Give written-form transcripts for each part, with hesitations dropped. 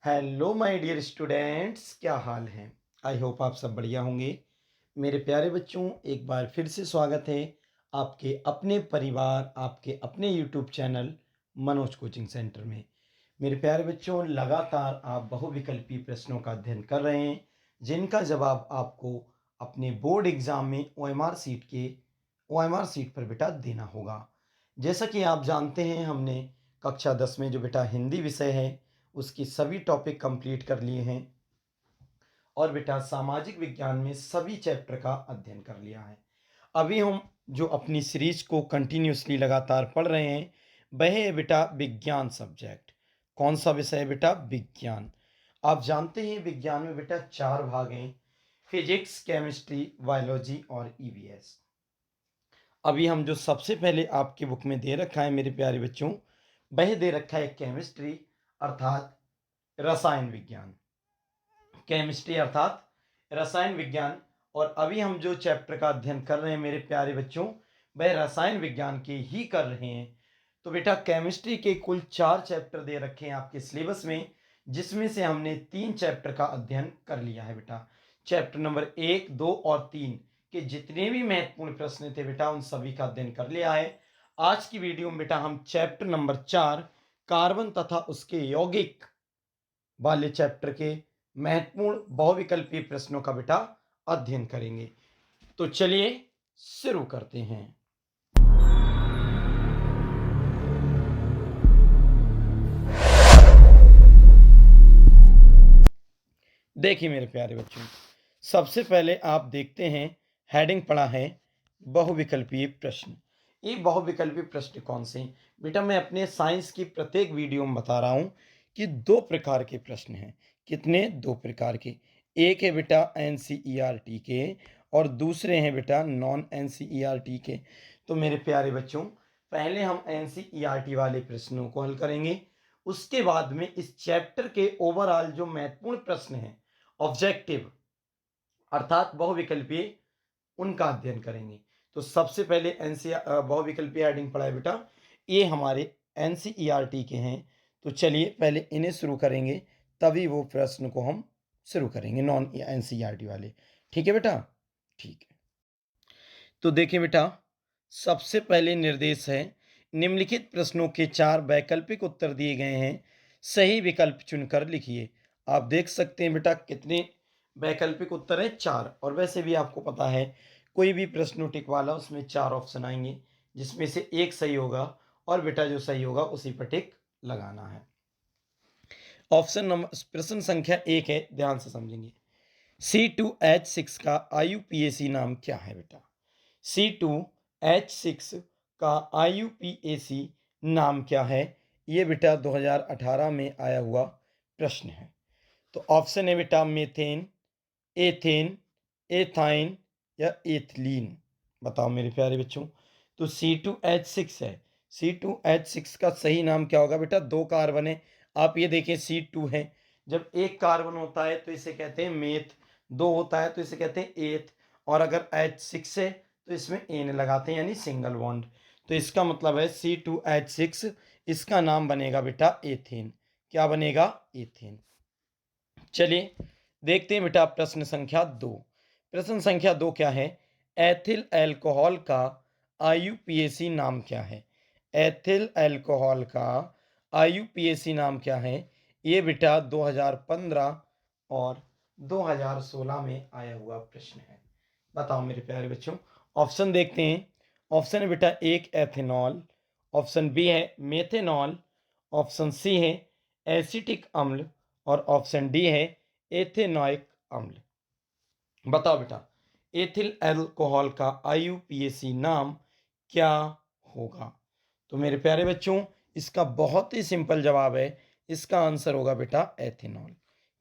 Hello my dear students, क्या हाल है। I hope आप सब बढ़िया होंगे। मेरे प्यारे बच्चों, एक बार फिर से स्वागत है आपके अपने परिवार, आपके अपने YouTube channel Manoj coaching centre में। मेरे प्यारे बच्चों, लगातार आप बहुविकल्पी प्रश्नों का अध्ययन कर रहे हैं, जिनका जवाब आपको अपने बोर्ड एग्जाम में ओएमआर सीट पर बेटा देना होगा। जैसा कि आप जानते हैं, हमने कक्षा 10 में जो बेटा हिंदी विषय है उसकी सभी टॉपिक कंप्लीट कर लिए हैं और बेटा सामाजिक विज्ञान में सभी चैप्टर का अध्ययन कर लिया है। अभी हम जो अपनी सीरीज को कंटिन्यूसली लगातार पढ़ रहे हैं वह है बेटा विज्ञान सब्जेक्ट। कौन सा विषय है बेटा? विज्ञान। आप जानते हैं विज्ञान में बेटा 4 भाग हैं: फिजिक्स, केमिस्ट्री, बायोलॉजी और ईवीएस। अभी हम जो सबसे पहले आपकी बुक में दे रखा है मेरे प्यारे बच्चों, वह दे रखा है केमिस्ट्री अर्थात रसायन विज्ञान। केमिस्ट्री अर्थात रसायन विज्ञान। और अभी हम जो चैप्टर का अध्ययन कर रहे हैं मेरे प्यारे बच्चों, वह रसायन विज्ञान के ही कर रहे हैं। तो बेटा केमिस्ट्री के कुल 4 चैप्टर दे रखे हैं आपके सिलेबस में, जिसमें से हमने 3 चैप्टर का अध्ययन कर लिया है बेटा। चैप्टर नंबर 1, 2 और 3 के जितने भी महत्वपूर्ण प्रश्न थे बेटा, उन सभी का अध्ययन कर लिया है। आज की वीडियो में बेटा हम चैप्टर नंबर 4 कार्बन तथा उसके यौगिक वाले चैप्टर के महत्वपूर्ण बहुविकल्पीय प्रश्नों का बेटा अध्ययन करेंगे। तो चलिए शुरू करते हैं। देखिए मेरे प्यारे बच्चों, सबसे पहले आप देखते हैं, हेडिंग पड़ा है बहुविकल्पीय प्रश्न। ये बहुविकल्पीय प्रश्न कौन से हैं बेटा? मैं अपने साइंस की प्रत्येक वीडियो में बता रहा हूं कि 2 प्रकार के प्रश्न हैं। कितने? 2 प्रकार के। एक है बेटा एनसीईआरटी के और दूसरे हैं बेटा नॉन एनसीईआरटी के। तो मेरे प्यारे बच्चों, पहले हम एनसीईआरटी वाले प्रश्नों को हल करेंगे, उसके बाद में इस चैप्टर के ओवरऑल जो महत्वपूर्ण प्रश्न हैं ऑब्जेक्टिव अर्थात बहुविकल्पीय, उनका अध्ययन करेंगे। तो सबसे पहले बहुविकल्पीय हेडिंग पढ़ा है बेटा, ये हमारे एनसीईआरटी के हैं। तो चलिए पहले इन्हें शुरू करेंगे, तभी वो प्रश्न को हम शुरू करेंगे नॉन एनसीईआरटी वाले। ठीक है बेटा? ठीक है। तो देखिए बेटा, सबसे पहले निर्देश है, निम्नलिखित प्रश्नों के 4 वैकल्पिक उत्तर दिए गए हैं, सही विकल्प चुनकर लिखिए। आप देख सकते हैं बेटा कितने वैकल्पिक उत्तर है? 4। और वैसे भी आपको पता है, कोई भी प्रश्न टिक वाला उसमें 4 ऑप्शन आएंगे, जिसमें से एक सही होगा और बेटा जो सही होगा उसी पर टिक लगाना है। ऑप्शन नंबर प्रश्न संख्या 1 है, ध्यान से समझेंगे। C2H6 का IUPAC नाम क्या है बेटा? C2H6 का IUPAC नाम क्या है? ये बेटा 2018 में आया हुआ प्रश्न है। तो ऑप्शन है बेटा मीथेन, एथेन, एथाइन या एथिलीन। बताओ मेरे प्यारे बच्चों। तो C2H6 है, C2H6 का सही नाम क्या होगा बेटा? 2 कार्बन है। आप ये देखें, C2 है, जब एक कार्बन होता है तो इसे कहते हैं मेथ, 2 होता है तो इसे कहते हैं एथ, और अगर H6 है तो इसमें एन लगाते हैं यानी सिंगल बॉन्ड। तो इसका मतलब है C2H6, इसका नाम बनेगा बेटा एथेन। क्या बनेगा? एथेन। चलिए देखते हैं बेटा प्रश्न संख्या 2। प्रश्न संख्या 2 क्या है? एथिल अल्कोहल का IUPAC नाम क्या है? एथिल अल्कोहल का IUPAC नाम क्या है? ये बेटा 2015 और 2016 में आया हुआ प्रश्न है। बताओ मेरे प्यारे बच्चों। ऑप्शन देखते हैं। ऑप्शन है बेटा 1 एथेनॉल, ऑप्शन बी है मेथेनॉल, ऑप्शन सी है एसिटिक अम्ल और ऑप्शन डी है एथेनॉइक अम्ल। बताओ बेटा, एथिल अल्कोहल का IUPAC नाम क्या होगा? तो मेरे प्यारे बच्चों, इसका बहुत ही सिंपल जवाब है, इसका आंसर होगा बेटा एथेनॉल।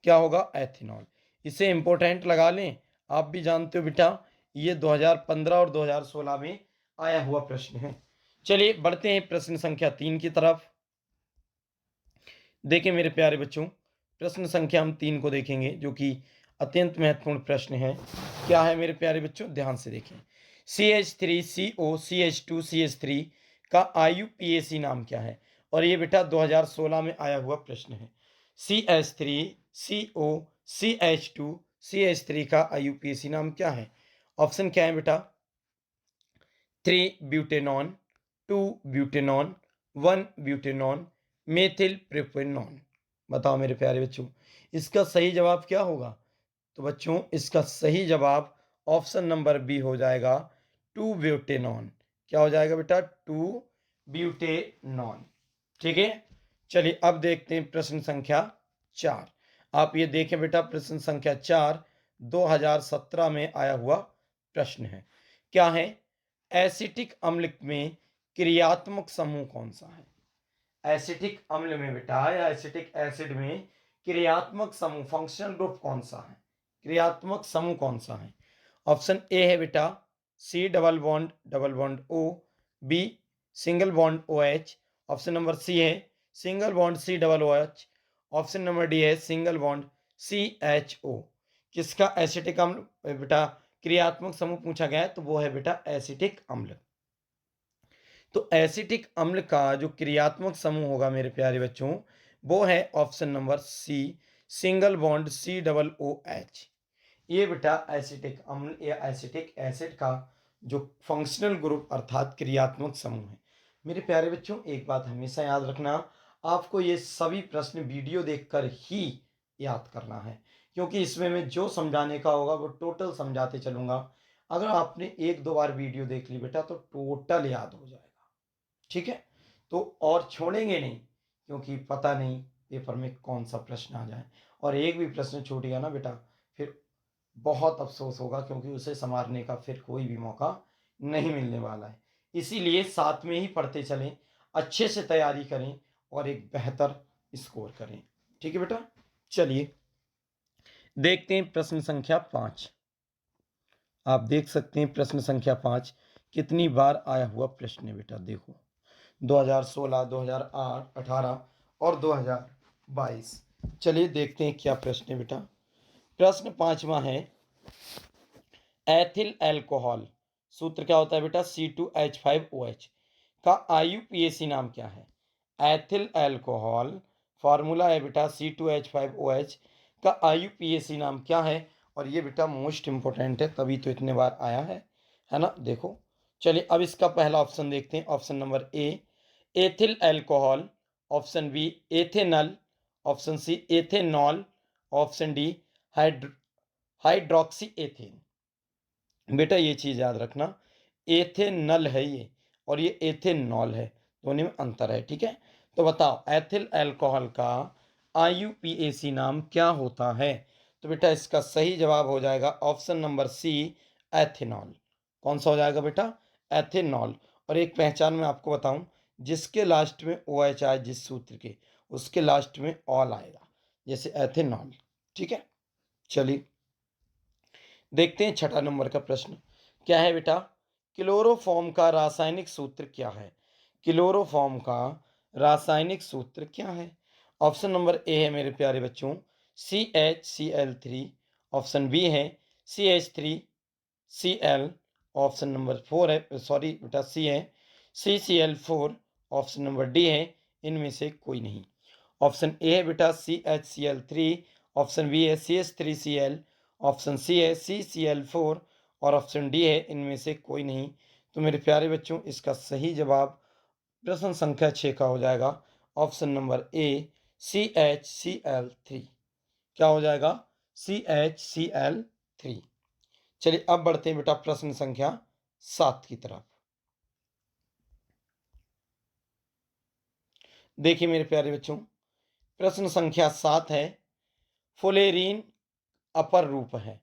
क्या होगा? एथेनॉल। इसे इंपॉर्टेंट लगा लें। आप भी जानते हो बेटा, ये 2015 और 2016 में आया हुआ प्रश्न है। चलिए बढ़ते हैं प्रश्न संख्या 3 की तरफ। देखें मेरे प्यारे बच्चों, प्रश्न संख्या हम 3 को देखेंगे, जो कि अत्यंत महत्वपूर्ण प्रश्न है। क्या है मेरे प्यारे बच्चों? ध्यान से देखें। CH3COCH2CH3 का IUPAC नाम क्या है? और ये बेटा 2016 में आया हुआ प्रश्न है। CH3, CO, CH2, CH3 का IUPAC नाम क्या है? ऑप्शन क्या है बेटा? 3 butanone, 2 butanone, 1 butanone, methyl propanone. बताओ मेरे प्यारे बच्चों, इसका सही जवाब क्या होगा? तो बच्चों इसका सही जवाब ऑप्शन नंबर बी हो जाएगा, 2 ब्यूटेनॉन। क्या हो जाएगा बेटा? 2 ब्यूटेनॉन। ठीक है, चलिए अब देखते हैं प्रश्न संख्या 4। आप ये देखें बेटा, प्रश्न संख्या 4 2017 में आया हुआ प्रश्न है। क्या है? एसिटिक अम्ल में क्रियात्मक समूह कौन सा है? एसिटिक अम्ल में बेटा या एसिटिक एसिड में क्रियात्मक समूह फंक्शनल ग्रुप कौन सा है? क्रियात्मक समूह कौन सा है? ऑप्शन ए है बेटा C double bond O, B single bond O H, option number C है single bond C double O H, option number D है single bond C H O. किसका एसिटिक अम्ल बेटा क्रियात्मक समूह पूछा गया है? तो वो है बेटा एसिटिक अम्ल। तो एसिटिक अम्ल का जो क्रियात्मक समूह होगा मेरे प्यारे बच्चों, वो है option number C single bond C double O H. ये बेटा एसिटिक अम्ल या एसिटिक एसिड का जो फंक्शनल ग्रुप अर्थात क्रियात्मक समूह है। मेरे प्यारे बच्चों एक बात हमेशा याद रखना, आपको ये सभी प्रश्न वीडियो देखकर ही याद करना है, क्योंकि इसमें मैं जो समझाने का होगा वो टोटल समझाते चलूँगा। अगर आपने एक दो बार वीडियो देख ली बेटा तो टोटल याद हो जाएगा। ठीक है, तो और छोड़ेंगे नहीं, क्योंकि पता नहीं पेपर में कौन सा प्रश्न आ जाए, और एक भी प्रश्न छूट गया ना बेटा फिर बहुत अफसोस होगा, क्योंकि उसे संवारने का फिर कोई भी मौका नहीं मिलने वाला है। इसीलिए साथ में ही पढ़ते चलें, अच्छे से तैयारी करें और एक बेहतर स्कोर करें। ठीक है बेटा, चलिए देखते हैं प्रश्न संख्या 5। आप देख सकते हैं प्रश्न संख्या 5 कितनी बार आया हुआ प्रश्न है बेटा। देखो 2016, 2008, 18 और 2022। चलिए देखते हैं क्या प्रश्न है बेटा। प्रश्न 5वां है, एथिल अल्कोहल सूत्र क्या होता है बेटा? C2H5OH का IUPAC नाम क्या है? एथिल अल्कोहल फार्मूला है बेटा C2H5OH का IUPAC नाम क्या है? और ये बेटा मोस्ट इंपॉर्टेंट है, तभी तो इतने बार आया है ना। देखो चलिए अब इसका पहला ऑप्शन देखते हैं। Option number A ethyl alcohol, option B ethanal, option C ethanol, option D hydroxy ethane. बेटा ये चीज़ याद रखना, एथेनल है ये और ये एथेनॉल है, दोनों में अंतर है। ठीक है, तो बताओ एथिल अल्कोहल का IUPAC नाम क्या होता है? तो बेटा इसका सही जवाब हो जाएगा ऑप्शन नंबर सी एथेनॉल। कौन सा हो जाएगा बेटा? एथेनॉल। और एक पहचान मैं आपको बताऊं, जिसके लास्ट में OH आए जिस सूत्र के, उसके लास्ट में ऑल आएगा, जैसे एथेनॉल। ठीक है, चलिए देखते हैं 6 नंबर का प्रश्न। क्या है बेटा? क्लोरोफॉर्म का रासायनिक सूत्र क्या है? क्लोरोफॉर्म का रासायनिक सूत्र क्या है? ऑप्शन नंबर ए है मेरे प्यारे बच्चों CHCl3, ऑप्शन बी है CH3Cl, ऑप्शन नंबर 4 है, सॉरी बेटा सी है CCl4, ऑप्शन नंबर डी है इनमें से कोई नहीं। ऑप्शन ए है बेटा CHCl3, ऑप्शन बी है CH3Cl, ऑप्शन सी है CCl4 और ऑप्शन डी है इनमें से कोई नहीं। तो मेरे प्यारे बच्चों इसका सही जवाब प्रश्न संख्या 6 का हो जाएगा ऑप्शन नंबर ए CHCl3। क्या हो जाएगा? CHCl3। चलिए अब बढ़ते हैं बेटा प्रश्न संख्या 7 की तरफ। देखिए मेरे प्यारे बच्चों, प्रश्न संख्या 7 है, फुलेरीन अपर रूप है।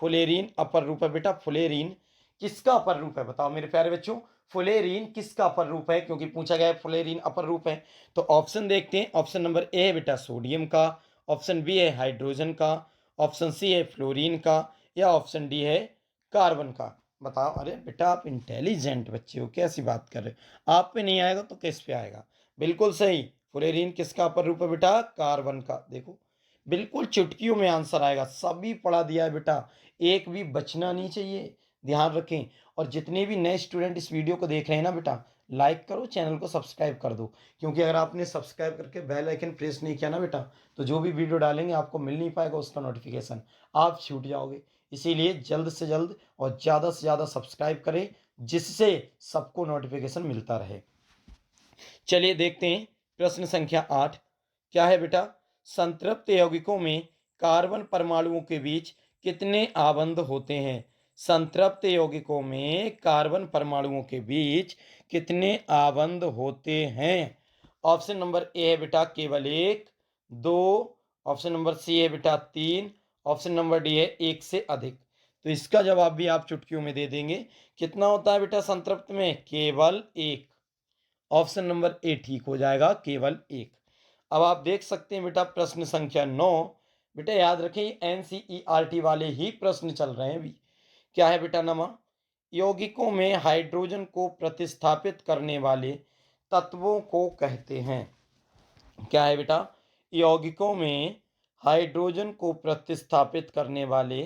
फुलेरीन अपर रूप है बेटा। फुलेरीन किसका अपर रूप है? बताओ मेरे प्यारे बच्चों, फुलेरीन किसका अपर रूप है? क्योंकि पूछा गया है फुलेरीन अपर रूप है। तो ऑप्शन देखते हैं। ऑप्शन नंबर ए है बेटा सोडियम का, ऑप्शन बी है हाइड्रोजन का, ऑप्शन सी है फ्लोरीन का, या ऑप्शन डी है कार्बन का। बताओ। अरे बेटा आप इंटेलिजेंट बच्चे हो, कैसी बात कर रहे हो? आप पे नहीं आएगा तो किस पे आएगा? बिल्कुल सही, फुलेरीन किसका अपर रूप है बेटा? कार्बन का। देखो बिल्कुल चुटकियों में आंसर आएगा, सभी पढ़ा दिया है बेटा, एक भी बचना नहीं चाहिए, ध्यान रखें। और जितने भी नए स्टूडेंट इस वीडियो को देख रहे हैं ना बेटा, लाइक करो, चैनल को सब्सक्राइब कर दो, क्योंकि अगर आपने सब्सक्राइब करके बेल आइकन प्रेस नहीं किया ना बेटा, तो जो भी वीडियो डालेंगे आपको मिल नहीं पाएगा उसका नोटिफिकेशन, आप छूट जाओगे। इसीलिए जल्द से जल्द और ज़्यादा से ज़्यादा सब्सक्राइब करें, जिससे सबको नोटिफिकेशन मिलता रहे। चलिए देखते हैं प्रश्न संख्या 8 क्या है बेटा। संतृप्त यौगिकों में कार्बन परमाणुओं के बीच कितने आबंध होते हैं। संतृप्त यौगिकों में कार्बन परमाणुओं के बीच कितने आबंध होते हैं। ऑप्शन नंबर ए है बेटा केवल एक, दो, ऑप्शन नंबर सी है बेटा तीन, ऑप्शन नंबर डी है एक से अधिक। तो इसका जवाब भी आप चुटकियों में दे देंगे। कितना होता है बेटा संतृप्त में, केवल एक। ऑप्शन नंबर ए ठीक हो जाएगा, केवल एक। अब आप देख सकते हैं बेटा प्रश्न संख्या 9। बेटा याद रखें एनसीईआरटी वाले ही प्रश्न चल रहे हैं अभी। क्या है बेटा नमा, यौगिकों में हाइड्रोजन को प्रतिस्थापित करने वाले तत्वों को कहते हैं। क्या है बेटा, यौगिकों में हाइड्रोजन को प्रतिस्थापित करने वाले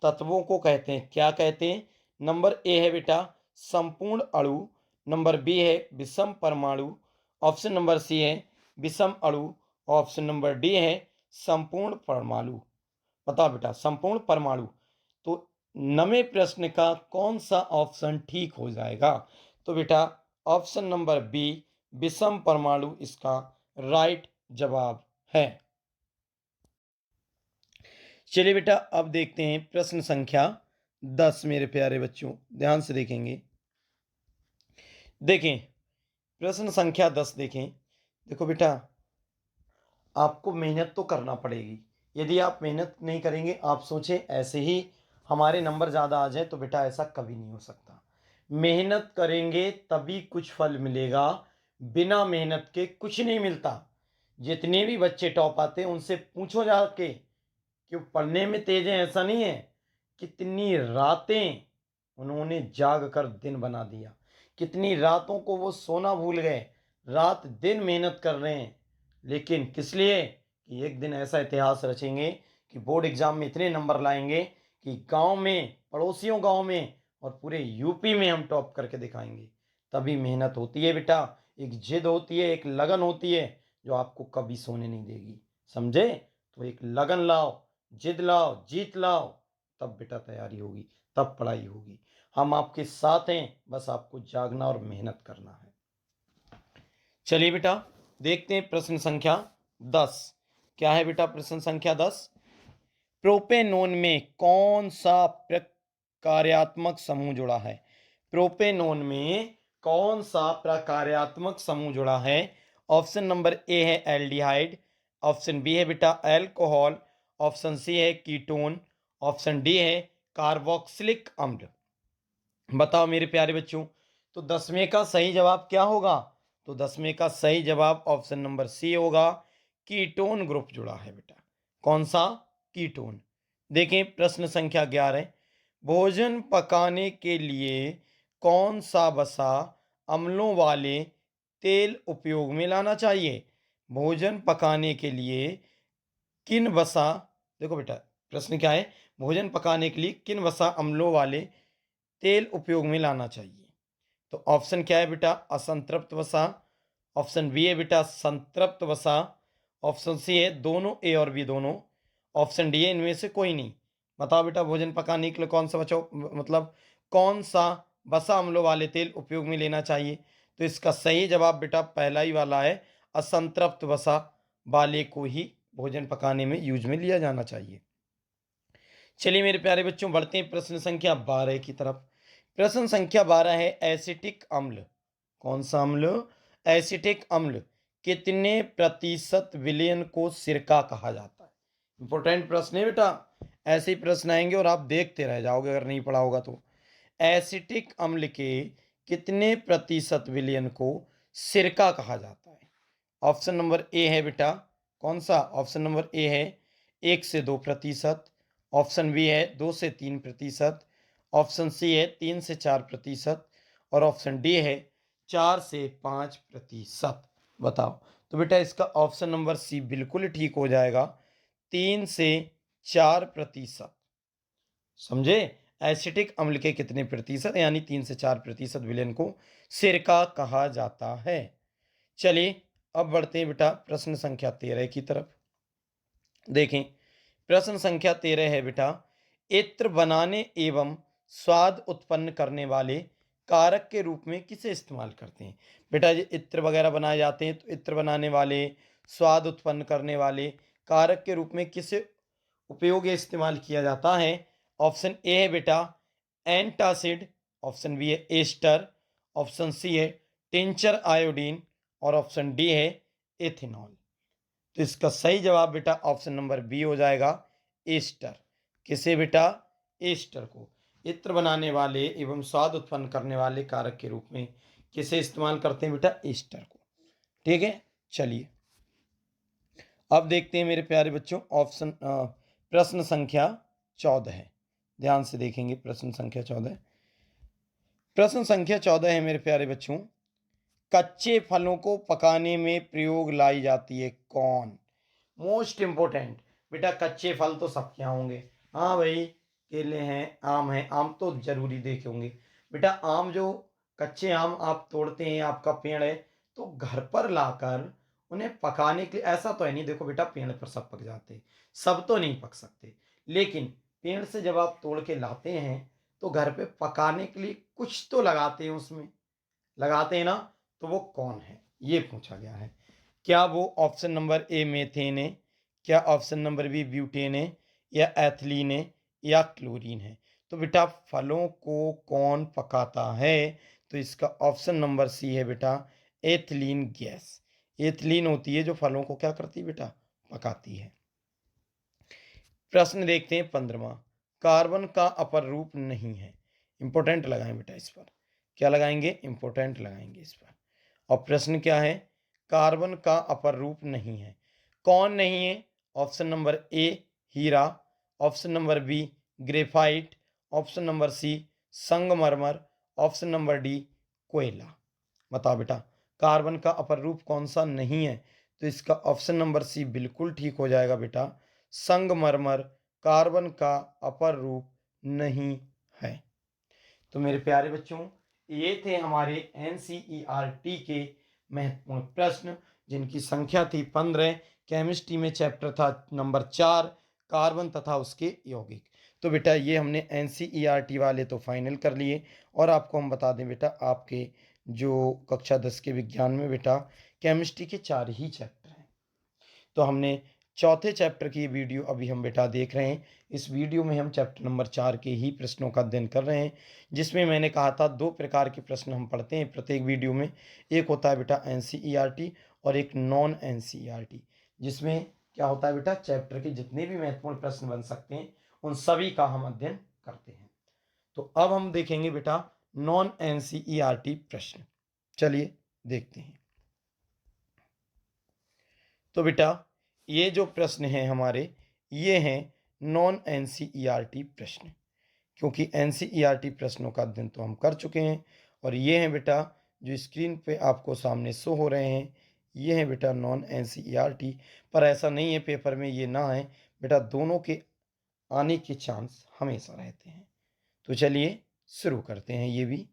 तत्वों को कहते हैं। क्या कहते हैं। नंबर ए है बेटा संपूर्ण अणु, नंबर बी है विषम परमाणु, ऑप्शन नंबर सी है विषम अणु, ऑप्शन नंबर डी है संपूर्ण परमाणु। बताओ बेटा संपूर्ण परमाणु। तो नवे प्रश्न का कौन सा ऑप्शन ठीक हो जाएगा। तो बेटा ऑप्शन नंबर बी विषम परमाणु इसका राइट जवाब है। चलिए बेटा अब देखते हैं प्रश्न संख्या 10। मेरे प्यारे बच्चों ध्यान से देखेंगे। देखें प्रश्न संख्या 10 देखें। देखो बेटा आपको मेहनत तो करना पड़ेगी। यदि आप मेहनत नहीं करेंगे, आप सोचें ऐसे ही हमारे नंबर ज़्यादा आ जाए, तो बेटा ऐसा कभी नहीं हो सकता। मेहनत करेंगे तभी कुछ फल मिलेगा, बिना मेहनत के कुछ नहीं मिलता। जितने भी बच्चे टॉप आते हैं उनसे पूछो जाके कि वो पढ़ने में तेज हैं, ऐसा नहीं है। कितनी रातें उन्होंने जाग कर दिन बना दिया, कितनी रातों को वो सोना भूल गए, रात दिन मेहनत कर रहे हैं। लेकिन किस लिए, कि एक दिन ऐसा इतिहास रचेंगे कि बोर्ड एग्जाम में इतने नंबर लाएंगे कि गांव में, पड़ोसियों गांव में और पूरे यूपी में हम टॉप करके दिखाएंगे। तभी मेहनत होती है बेटा, एक जिद होती है, एक लगन होती है जो आपको कभी सोने नहीं देगी। समझे। तो एक लगन लाओ, जिद लाओ, जीत लाओ, तब बेटा तैयारी होगी, तब पढ़ाई होगी। हम आपके साथ हैं, बस आपको जागना और मेहनत करना है। चलिए बेटा देखते हैं प्रश्न संख्या 10। क्या है बेटा प्रश्न संख्या 10। प्रोपेनोन में कौन सा प्रकार्यात्मक समूह जुड़ा है। प्रोपेनोन में कौन सा प्रकार्यात्मक समूह जुड़ा है। ऑप्शन नंबर ए है एल्डिहाइड, ऑप्शन बी है बेटा अल्कोहल, ऑप्शन सी है कीटोन, ऑप्शन डी है कार्बोक्सिलिक अम्ल। बताओ मेरे प्यारे बच्चों। तो 10वें का सही जवाब क्या होगा। तो 10वें का सही जवाब ऑप्शन नंबर सी होगा, कीटोन ग्रुप जुड़ा है बेटा। कौन सा, कीटोन। देखें प्रश्न संख्या 11। भोजन पकाने के लिए कौन सा वसा अम्लों वाले तेल उपयोग में लाना चाहिए। भोजन पकाने के लिए किन वसा, देखो बेटा प्रश्न क्या है, भोजन पकाने के लिए किन वसा अम्लों वाले तेल उपयोग में लाना चाहिए। तो ऑप्शन क्या है बेटा असंतृप्त वसा, ऑप्शन बी है बेटा संतृप्त वसा, ऑप्शन सी है दोनों, ए और बी दोनों, ऑप्शन डी है इनमें से कोई नहीं। बताओ बेटा भोजन पकाने के लिए कौन सा बचाओ मतलब कौन सा वसा अम्लों वाले तेल उपयोग में लेना चाहिए। तो इसका सही जवाब बेटा पहला ही वाला है, असंतृप्त वसा वाले को ही भोजन पकाने में यूज में लिया जाना चाहिए। चलिए मेरे प्यारे बच्चों बढ़ते हैं प्रश्न संख्या 12 की तरफ। प्रश्न संख्या 12 है एसिटिक अम्ल। कौन सा अम्ल, एसिटिक अम्ल कितने प्रतिशत विलयन को सिरका कहा जाता है। इंपॉर्टेंट प्रश्न है बेटा, ऐसे ही प्रश्न आएंगे और आप देखते रह जाओगे अगर नहीं पढ़ा होगा तो। एसिटिक अम्ल के कितने प्रतिशत विलयन को सिरका कहा जाता है। ऑप्शन नंबर ए है बेटा कौन सा, ऑप्शन नंबर ए है 1 से 2%, ऑप्शन बी है 2 से 3%, ऑप्शन सी है 3 से 4% और ऑप्शन डी है 4 से 5%। बताओ। तो बेटा इसका ऑप्शन नंबर सी बिल्कुल ठीक हो जाएगा, 3 से 4%। समझे। एसिटिक अम्ल के कितने प्रतिशत यानी 3 से 4% विलयन को सिरका कहा जाता है। चलिए अब बढ़ते हैं बेटा प्रश्न संख्या 13 की तरफ। देखें प्रश्न संख्या 13 है बेटा, इत्र बनाने एवं स्वाद उत्पन्न करने वाले कारक के रूप में किसे इस्तेमाल करते हैं। बेटा ये इत्र वगैरह बनाए जाते हैं, तो इत्र बनाने वाले, स्वाद उत्पन्न करने वाले कारक के रूप में किसे उपयोग या इस्तेमाल किया जाता है। ऑप्शन ए है बेटा एंटासिड, ऑप्शन बी है एस्टर, ऑप्शन सी है टिंचर आयोडीन और ऑप्शन डी है एथेनॉल। तो इसका सही जवाब बेटा ऑप्शन नंबर बी हो जाएगा, एस्टर। किसे बेटा, एस्टर को इत्र बनाने वाले एवं स्वाद उत्पन्न करने वाले कारक के रूप में किसे इस्तेमाल करते हैं बेटा, एस्टर को। ठीक है, चलिए अब देखते हैं मेरे प्यारे बच्चों ऑप्शन प्रश्न संख्या 14 है, ध्यान से देखेंगे प्रश्न संख्या 14। प्रश्न संख्या 14 है मेरे प्यारे बच्चों, कच्चे फलों को पकाने में प्रयोग लाई जाती है कौन। मोस्ट इंपोर्टेंट बेटा, कच्चे फल तो सबके यहाँ होंगे। हाँ भाई, केले हैं, आम है, आम तो जरूरी देखे होंगे बेटा। आम जो कच्चे आम आप तोड़ते हैं, आपका पेड़ है, तो घर पर लाकर उन्हें पकाने के लिए, ऐसा तो है नहीं देखो बेटा पेड़ पर सब पक जाते, सब तो नहीं पक सकते, लेकिन पेड़ से जब आप तोड़ के लाते हैं तो घर पे पकाने के लिए कुछ तो लगाते हैं, उसमें लगाते हैं ना, तो वो कौन है ये पूछा गया है। क्या वो ऑप्शन नंबर ए मेथेन है, क्या ऑप्शन नंबर बी ब्यूटेन है, या एथिलीन है, या क्लोरीन है। तो बेटा फलों को कौन पकाता है, तो इसका ऑप्शन नंबर सी है बेटा एथिलीन गैस। एथिलीन होती है जो फलों को क्या करती है बेटा, पकाती है। प्रश्न देखते हैं 15वां, कार्बन का अपर रूप नहीं है। इंपॉर्टेंट लगाएं बेटा इस पर, क्या लगाएंगे, इंपॉर्टेंट लगाएंगे इस पर। और प्रश्न क्या है, कार्बन का अपर रूप नहीं है, कौन नहीं है। ऑप्शन नंबर ए हीरा, option number B graphite, option number C संगमरमर, ऑप्शन नंबर डी कोयला। बताओ बेटा कार्बन का अपर रूप कौन सा नहीं है, तो इसका ऑप्शन नंबर सी बिल्कुल ठीक हो जाएगा बेटा, संगमरमर कार्बन का अपर रूप नहीं है। तो मेरे प्यारे बच्चों ये थे हमारे एनसीईआरटी के महत्वपूर्ण प्रश्न, जिनकी संख्या थी 15। केमिस्ट्री में चैप्टर था नंबर 4 कार्बन तथा उसके यौगिक। तो बेटा ये हमने एनसीईआरटी वाले तो फाइनल कर लिए, और आपको हम बता दें बेटा आपके जो कक्षा 10 के विज्ञान में बेटा केमिस्ट्री के 4 ही चैप्टर हैं। तो हमने चौथे चैप्टर की वीडियो अभी हम बेटा देख रहे हैं। इस वीडियो में हम चैप्टर नंबर 4 के ही प्रश्नों का अध्ययन कर रहे हैं, जिसमें मैंने कहा था 2 प्रकार के प्रश्न हम पढ़ते हैं प्रत्येक वीडियो में। एक होता है बेटा एनसीईआरटी और एक नॉन एनसीईआरटी, जिसमें क्या होता है बेटा चैप्टर के जितने भी महत्वपूर्ण प्रश्न बन सकते हैं उन सभी का हम अध्ययन करते हैं। तो अब हम देखेंगे बेटा नॉन एनसीईआरटी प्रश्न, चलिए देखते हैं। तो बेटा ये जो प्रश्न हैं हमारे, ये हैं नॉन एनसीईआरटी प्रश्न, क्योंकि एनसीईआरटी प्रश्नों का अध्ययन तो हम कर चुके हैं। और ये हैं बेटा जो स्क्रीन पे आपको सामने शो हो रहे हैं, ये हैं बेटा नॉन एनसीईआरटी। पर ऐसा नहीं है पेपर में ये ना है बेटा, दोनों के आने के चांस हमेशा रहते हैं। तो चलिए शुरू करते हैं ये भी।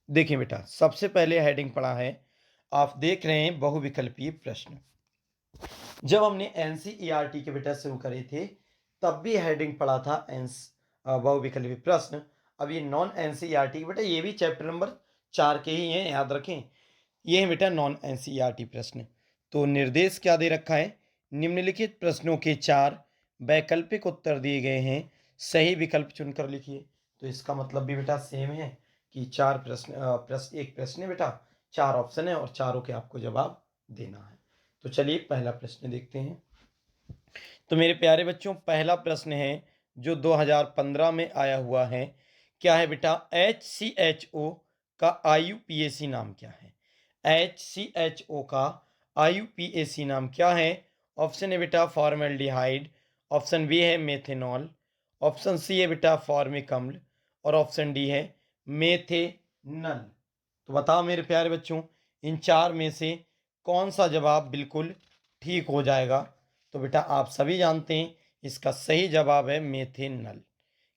देखिए बेटा सबसे पहले हेडिंग पढ़ा है, आप देख रहे हैं बहुविकल्पीय प्रश्न। जब हमने एनसीईआरटी के बेटा शुरू करे थे तब भी हेडिंग पढ़ा था बहुविकल्पीय प्रश्न। अब ये नॉन एनसीईआरटी के बेटा ये भी चैप्टर नंबर 4 के ही हैं, याद रखें। ये है बेटा नॉन एनसीईआरटी प्रश्न। तो निर्देश क्या दे रखा है, निम्नलिखित प्रश्नों के 4 वैकल्पिक उत्तर दिए गए हैं, सही विकल्प चुनकर लिखिए। तो इसका मतलब भी बेटा सेम है कि 4 प्रश्न एक प्रश्न है बेटा, 4 ऑप्शन है और चारों के आपको जवाब देना है। तो चलिए पहला प्रश्न देखते हैं। तो मेरे प्यारे बच्चों पहला प्रश्न है जो 2015 में आया हुआ है, क्या है बेटा HCHO का IUPAC नाम क्या है। HCHO का IUPAC नाम क्या है। ऑप्शन है बेटा फॉर्मेल्डिहाइड, ऑप्शन बी है मेथेनॉल, ऑप्शन सी है बेटा फॉर्मिक अम्ल और ऑप्शन डी है मेथेनल। तो बताओ मेरे प्यारे बच्चों इन 4 में से कौन सा जवाब बिल्कुल ठीक हो जाएगा। तो बेटा आप सभी जानते हैं इसका सही जवाब है मेथेनल।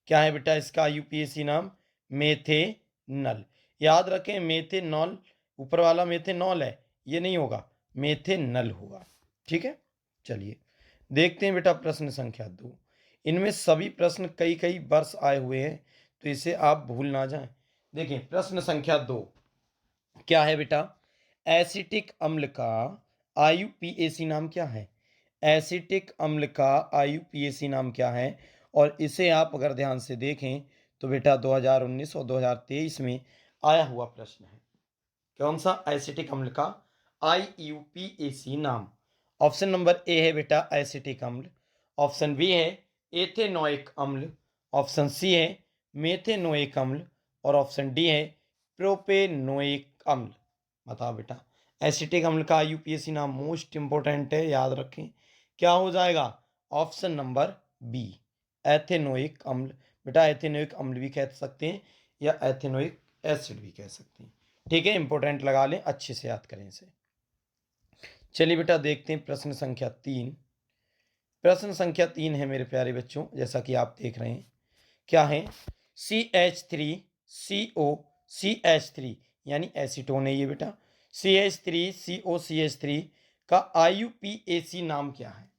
क्या है बेटा इसका आईयूपीएसी नाम? मेथेनल। याद रखें मेथेनॉल, ऊपर वाला मेथेनॉल है, ये नहीं होगा, मेथेनल होगा। ठीक है, चलिए देखते हैं बेटा प्रश्न संख्या 2। इनमें सभी प्रश्न कई कई वर्ष आए हुए हैं, तो इसे आप भूल ना जाएं। देखिए प्रश्न संख्या 2 क्या है बेटा? एसिटिक अम्ल का आईयूपीएसी नाम क्या है? एसिटिक अम्ल का आईयूपीएसी नाम क्या है? और इसे आप अगर ध्यान से देखें तो बेटा 2019 और 2023 में आया हुआ प्रश्न है। कौन सा? एसिटिक अम्ल का आईयूपीएसी नाम। ऑप्शन नंबर ए है बेटा एसिटिक अम्ल, ऑप्शन बी है एथेनोइक अम्ल, ऑप्शन सी है मेथेनोइक अम्ल और ऑप्शन डी है प्रोपेनोइक अम्ल। बताओ बेटा एसिटिक अम्ल का आईयूपीएसी नाम मोस्ट इंपोर्टेंट है, याद रखें। क्या हो जाएगा? ऑप्शन नंबर बी एथेनोइक अम्ल। बेटा एथेनोइक अम्ल भी कह सकते हैं या एथेनोइक एसिड भी कह सकते हैं। ठीक है, इंपॉर्टेंट लगा लें, अच्छे से याद करें इसे। चलिए बेटा देखते हैं प्रश्न संख्या 3। प्रश्न संख्या 3 है मेरे प्यारे बच्चों, जैसा कि आप देख रहे हैं। क्या है? CH3CO CH3 यानी एसीटोन है ये बेटा। CH3COCH3 का आईयूपीएसी नाम क्या है?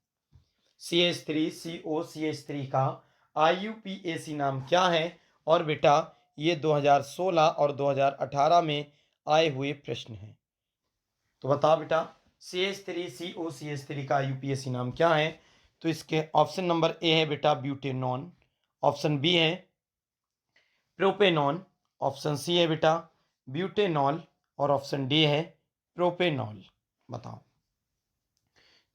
CH3COCH3 का आईयूपीएसी नाम क्या है? और बेटा ये 2016 और 2018 में आए हुए प्रश्न हैं। तो बताओ बेटा CH3COCH3 का यूपीएससी नाम क्या है? तो इसके ऑप्शन नंबर ए है बेटा ब्यूटेनॉन, ऑप्शन बी है प्रोपेनॉन, ऑप्शन सी है बेटा ब्यूटेनॉल और ऑप्शन डी है प्रोपेनॉल। बताओ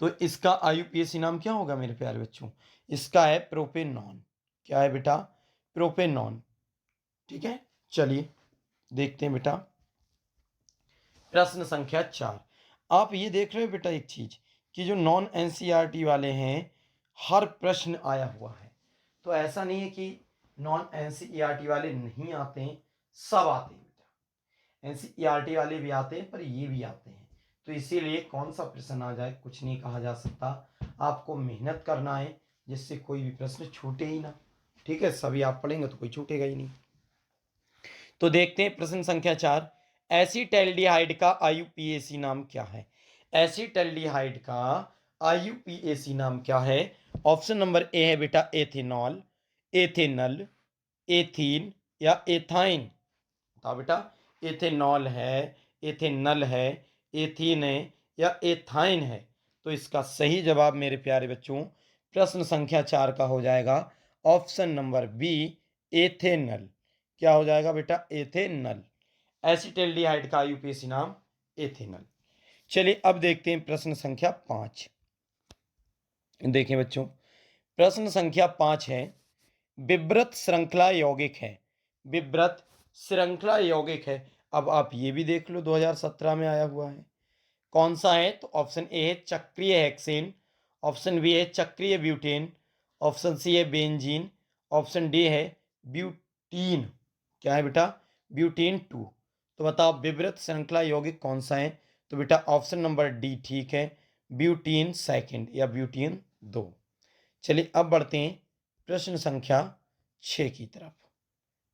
तो इसका आईयूपीएसी नाम क्या होगा मेरे प्यारे बच्चों? इसका है प्रोपेनॉन। क्या है बेटा? प्रोपेनॉन। ठीक है, चलिए देखते हैं बेटा प्रश्न संख्या 4। आप ये देख रहे हो बेटा एक चीज कि जो नॉन एनसीईआरटी वाले हैं हर प्रश्न आया हुआ है। तो ऐसा नहीं है कि नॉन एनसीईआरटी वाले नहीं आते हैं, सब आते हैं बेटा। एनसीईआरटी वाले भी आते हैं पर ये भी आते हैं, तो इसीलिए कौन सा प्रश्न आ जाए कुछ नहीं कहा जा सकता। आपको मेहनत करना है जिससे कोई भी प्रश्न छूटे ही ना। ठीक है, सभी आप पढ़ेंगे तो कोई छूटेगा ही नहीं। तो देखते हैं प्रश्न संख्या 4। एसिटैल्डिहाइड का आईयूपीएसी नाम क्या है? एसिटैल्डिहाइड का आईयूपीएसी नाम क्या है? ऑप्शन नंबर ए है बेटा एथेनॉल, एथेनल, एथीन या एथाइन। बताओ बेटा एथेनॉल है, एथेनल है, एथीन है या एथाइन है? तो इसका सही जवाब मेरे प्यारे बच्चों प्रश्न संख्या 4 का हो जाएगा ऑप्शन नंबर बी एथेनल। क्या हो जाएगा बेटा? एथेनल। एसिटैल्डिहाइड का आईयूपीएसी नाम एथेनल। चलिए अब देखते हैं प्रश्न संख्या 5। देखें बच्चों प्रश्न संख्या 5 है विब्रत श्रृंखला यौगिक है। विब्रत श्रृंखला यौगिक है। अब आप ये भी देख लो 2017 में आया हुआ है। कौन सा है? तो ऑप्शन ए है चक्रीय हेक्सेन, ऑप्शन बी है चक्रीय ब्यूटेन, ऑप्शन सी है बेंजीन, ऑप्शन डी है ब्यूटीन। क्या है बेटा? ब्यूटीन 2। तो बताओ विवृत श्रृंखला यौगिक कौन सा है? तो बेटा ऑप्शन नंबर डी ठीक है, ब्यूटीन सेकंड या ब्यूटीन 2। चलिए अब बढ़ते हैं प्रश्न संख्या 6 की तरफ।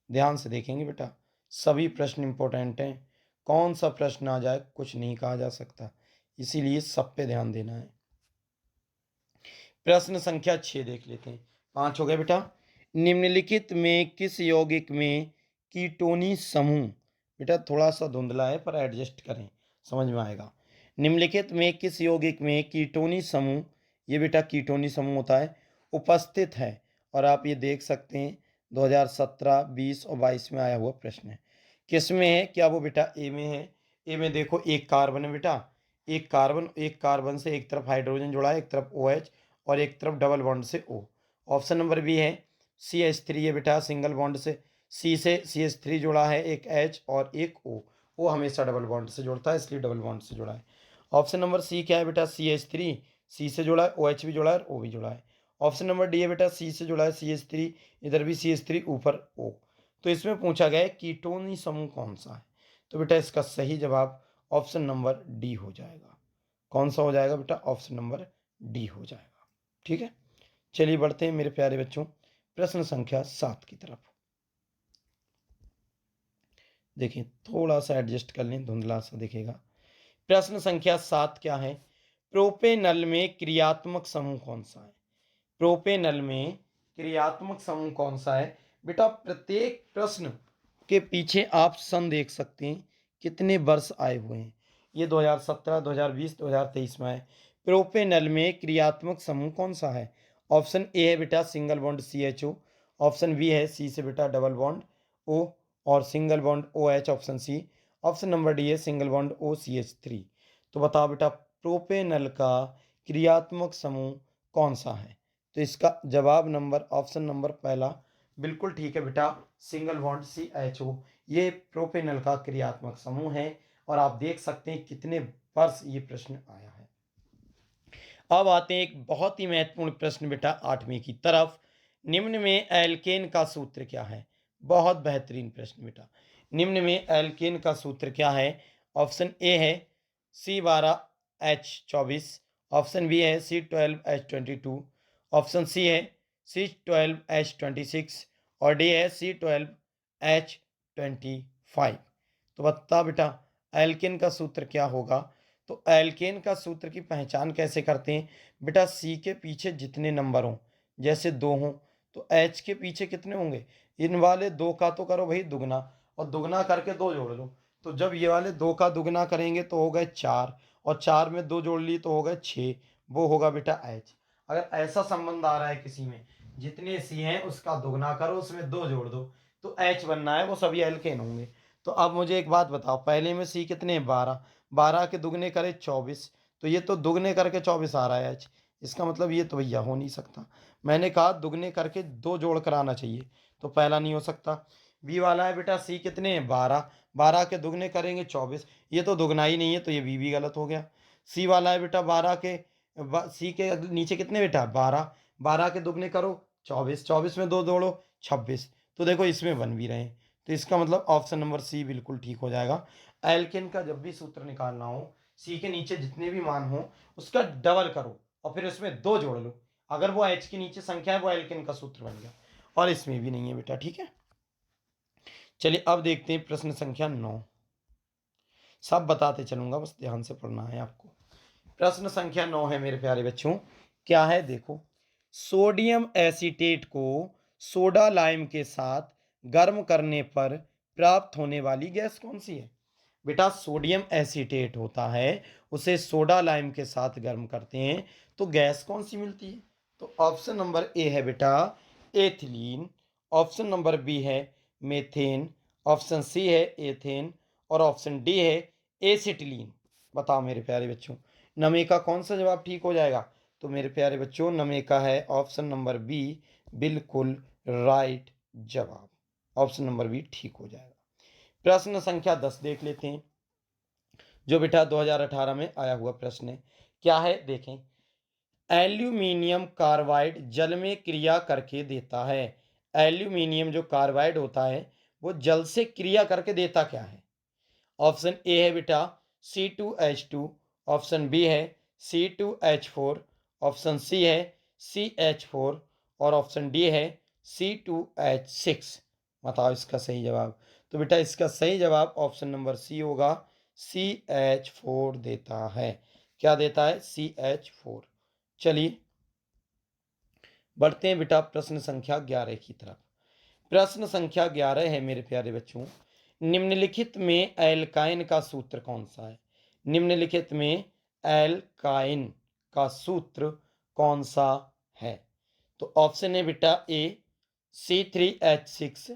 ध्यान से देखेंगे बेटा, सभी प्रश्न इंपॉर्टेंट हैं, कौन सा प्रश्न आ जाए कुछ नहीं कहा जा सकता, इसीलिए सब पे ध्यान देना है। प्रश्न संख्या 6 देख लेते हैं। 5 हो गए बेटा। निम्नलिखित में किस यौगिक में कीटोनी समूह, बेटा थोड़ा सा धुंधला है पर एडजस्ट करें समझ में आएगा। निम्नलिखित में किस यौगिक में कीटोनी समूह, ये बेटा कीटोनी समूह होता है, उपस्थित है? और आप ये देख सकते हैं 2017, 20 और 22 में आया हुआ प्रश्न है। किस में है? क्या वो बेटा ए में है? ए में देखो एक कार्बन है बेटा, एक कार्बन से एक तरफ हाइड्रोजन जुड़ा है, एक तरफ OH और एक तरफ डबल बॉन्ड से O। ऑप्शन नंबर बी है CH3 है बेटा, सिंगल बॉन्ड से C से CH3 जुड़ा है, एक H और एक O। O हमेशा डबल बॉन्ड से जुड़ता है इसलिए डबल बॉन्ड से जुड़ा है। ऑप्शन नंबर सी क्या है बेटा? CH3 C से जुड़ा है, OH भी जुड़ा है और O भी जुड़ा है। ऑप्शन नंबर डी है बेटा C से जुड़ा है CH3, इधर भी CH3 ऊपर O। तो इसमें पूछा गया है कीटोनी समूह कौन सा है? तो बेटा इसका सही जवाब ऑप्शन नंबर डी हो जाएगा। कौन सा हो जाएगा बेटा? ऑप्शन नंबर डी हो जाएगा। ठीक है, चलिए बढ़ते हैं मेरे प्यारे बच्चों प्रश्न संख्या 7 की तरफ। देखिए थोड़ा सा एडजस्ट कर लें, धुंधला सा दिखेगा। प्रश्न संख्या 7 क्या है? प्रोपेनल में क्रियात्मक समूह कौन सा है? प्रोपेनल में क्रियात्मक समूह कौन सा है? बेटा प्रत्येक प्रश्न के पीछे आप सन देख सकते हैं कितने वर्ष आए हुए हैं। ये 2017, 2020, 2023 में है। प्रोपेनल में क्रियात्मक समूह कौन सा है? ऑप्शन ए है बेटा single bond CHO, option B है सी से बेटा डबल बॉन्ड O और single bond OH, option C, option number D है सिंगल बॉन्ड OCH3। तो बताओ बेटा प्रोपेनल का क्रियात्मक समूह कौन सा है? तो इसका जवाब नंबर ऑप्शन नंबर पहला बिल्कुल ठीक है बेटा, सिंगल बॉन्ड CHO ये प्रोपेनल का क्रियात्मक समूह है। और आप देख सकते हैं कितने वर्ष ये प्रश्न आया है। अब आते हैं एक बहुत ही महत्वपूर्ण प्रश्न बेटा 8वीं की तरफ। निम्न में एल्केन का सूत्र क्या है? बहुत बेहतरीन प्रश्न बेटा। निम्न में एल्केन का सूत्र क्या है? ऑप्शन ए है C12H24, ऑप्शन बी है C12H22, ऑप्शन सी है C12H26 और डी है C12H25। तो बता बेटा एल्केन का सूत्र क्या होगा? तो एल्केन का सूत्र की पहचान कैसे करते हैं? बेटा सी के पीछे जितने नंबर हों, जैसे 2 हों, तो एच के पीछे कितने होंगे? इन वाले 2 का तो करो भाई दुगना, और दुगना करके 2 जोड़ लो। तो जब ये वाले 2 का दुगना करेंगे तो हो गए 4, और 4 में 2 जोड़ लिए तो हो गए 6, वो होगा बेटा एच। अगर ऐसा संबंध आ रहा है किसी में, जितने सी हैं उसका दुगना करो, उसमें 2 जोड़ दो, तो एच बनना है, वो सभी एल्केन होंगे। तो अब मुझे एक बात बताओ, पहले में सी कितने हैं? 12, 12 के दुगने करे 24, तो ये तो दुगने करके 24 आ रहा है एच। इसका मतलब ये तो भैया हो नहीं सकता। मैंने कहा दुगने करके 2 जोड़ कर आना चाहिए, तो पहला नहीं हो सकता। बी वाला है बेटा सी कितने हैं? 12, 12 के दुगने करेंगे 24, ये तो दुगना ही नहीं है, तो ये बी भी गलत हो गया। सी वाला है बेटा 12 के सी के नीचे कितने बेटा? 12, 12 के दुगने करो 24, 24 में 2 जोड़ो 26, तो देखो इसमें बन भी रहे हैं। तो इसका मतलब ऑप्शन नंबर सी बिल्कुल ठीक हो जाएगा। एल्केन का जब भी सूत्र निकालना हो, सी के नीचे जितने भी मान हो उसका डबल करो और फिर उसमें 2 जोड़ लो। अगर वो एच के नीचे संख्या है वो एल्केन का सूत्र बन गया, और इसमें भी नहीं है बेटा, ठीक है। चलिए अब देखते हैं प्रश्न संख्या 9। सब बताते चलूंगा, बस ध्यान से पढ़ना है आपको। प्रश्न संख्या 9 है मेरे प्यारे बच्चों, क्या है देखो। सोडियम एसीटेट को सोडा लाइम के साथ गर्म करने पर प्राप्त होने वाली गैस कौन सी है? बेटा सोडियम एसीटेट होता है, उसे सोडा लाइम के साथ गर्म करते हैं तो गैस कौन सी मिलती है? तो ऑप्शन नंबर ए है बेटा एथिलीन, ऑप्शन नंबर बी है मेथेन, ऑप्शन सी है एथेन और ऑप्शन डी है एसिटिलीन। बताओ मेरे प्यारे बच्चों, नमे का कौन सा जवाब ठीक हो जाएगा? तो मेरे प्यारे बच्चों नमे का है ऑप्शन नंबर बी बिल्कुल राइट जवाब। ऑप्शन नंबर बी ठीक हो जाएगा। प्रश्न संख्या 10 देख लेते हैं, जो बेटा 2018 में आया हुआ प्रश्न है। क्या है देखें। एल्यूमिनियम कार्बाइड जल में क्रिया करके देता है। एल्यूमिनियम जो कार्बाइड होता है वो जल से क्रिया करके देता क्या है? ऑप्शन ए है बेटा C2H2, ऑप्शन बी है C2H4, ऑप्शन सी है CH4 और ऑप्शन डी है C2H6। बताओ इसका सही जवाब। तो बेटा इसका सही जवाब ऑप्शन नंबर सी होगा, CH4 देता है। क्या देता है? CH4। चलिए बढ़ते हैं बेटा प्रश्न संख्या 11 की तरफ। प्रश्न संख्या 11 है मेरे प्यारे बच्चों, निम्नलिखित में एल्काइन का सूत्र कौन सा है? निम्नलिखित में एल्काइन का सूत्र कौन सा है? तो ऑप्शन है बेटा ए C3H6,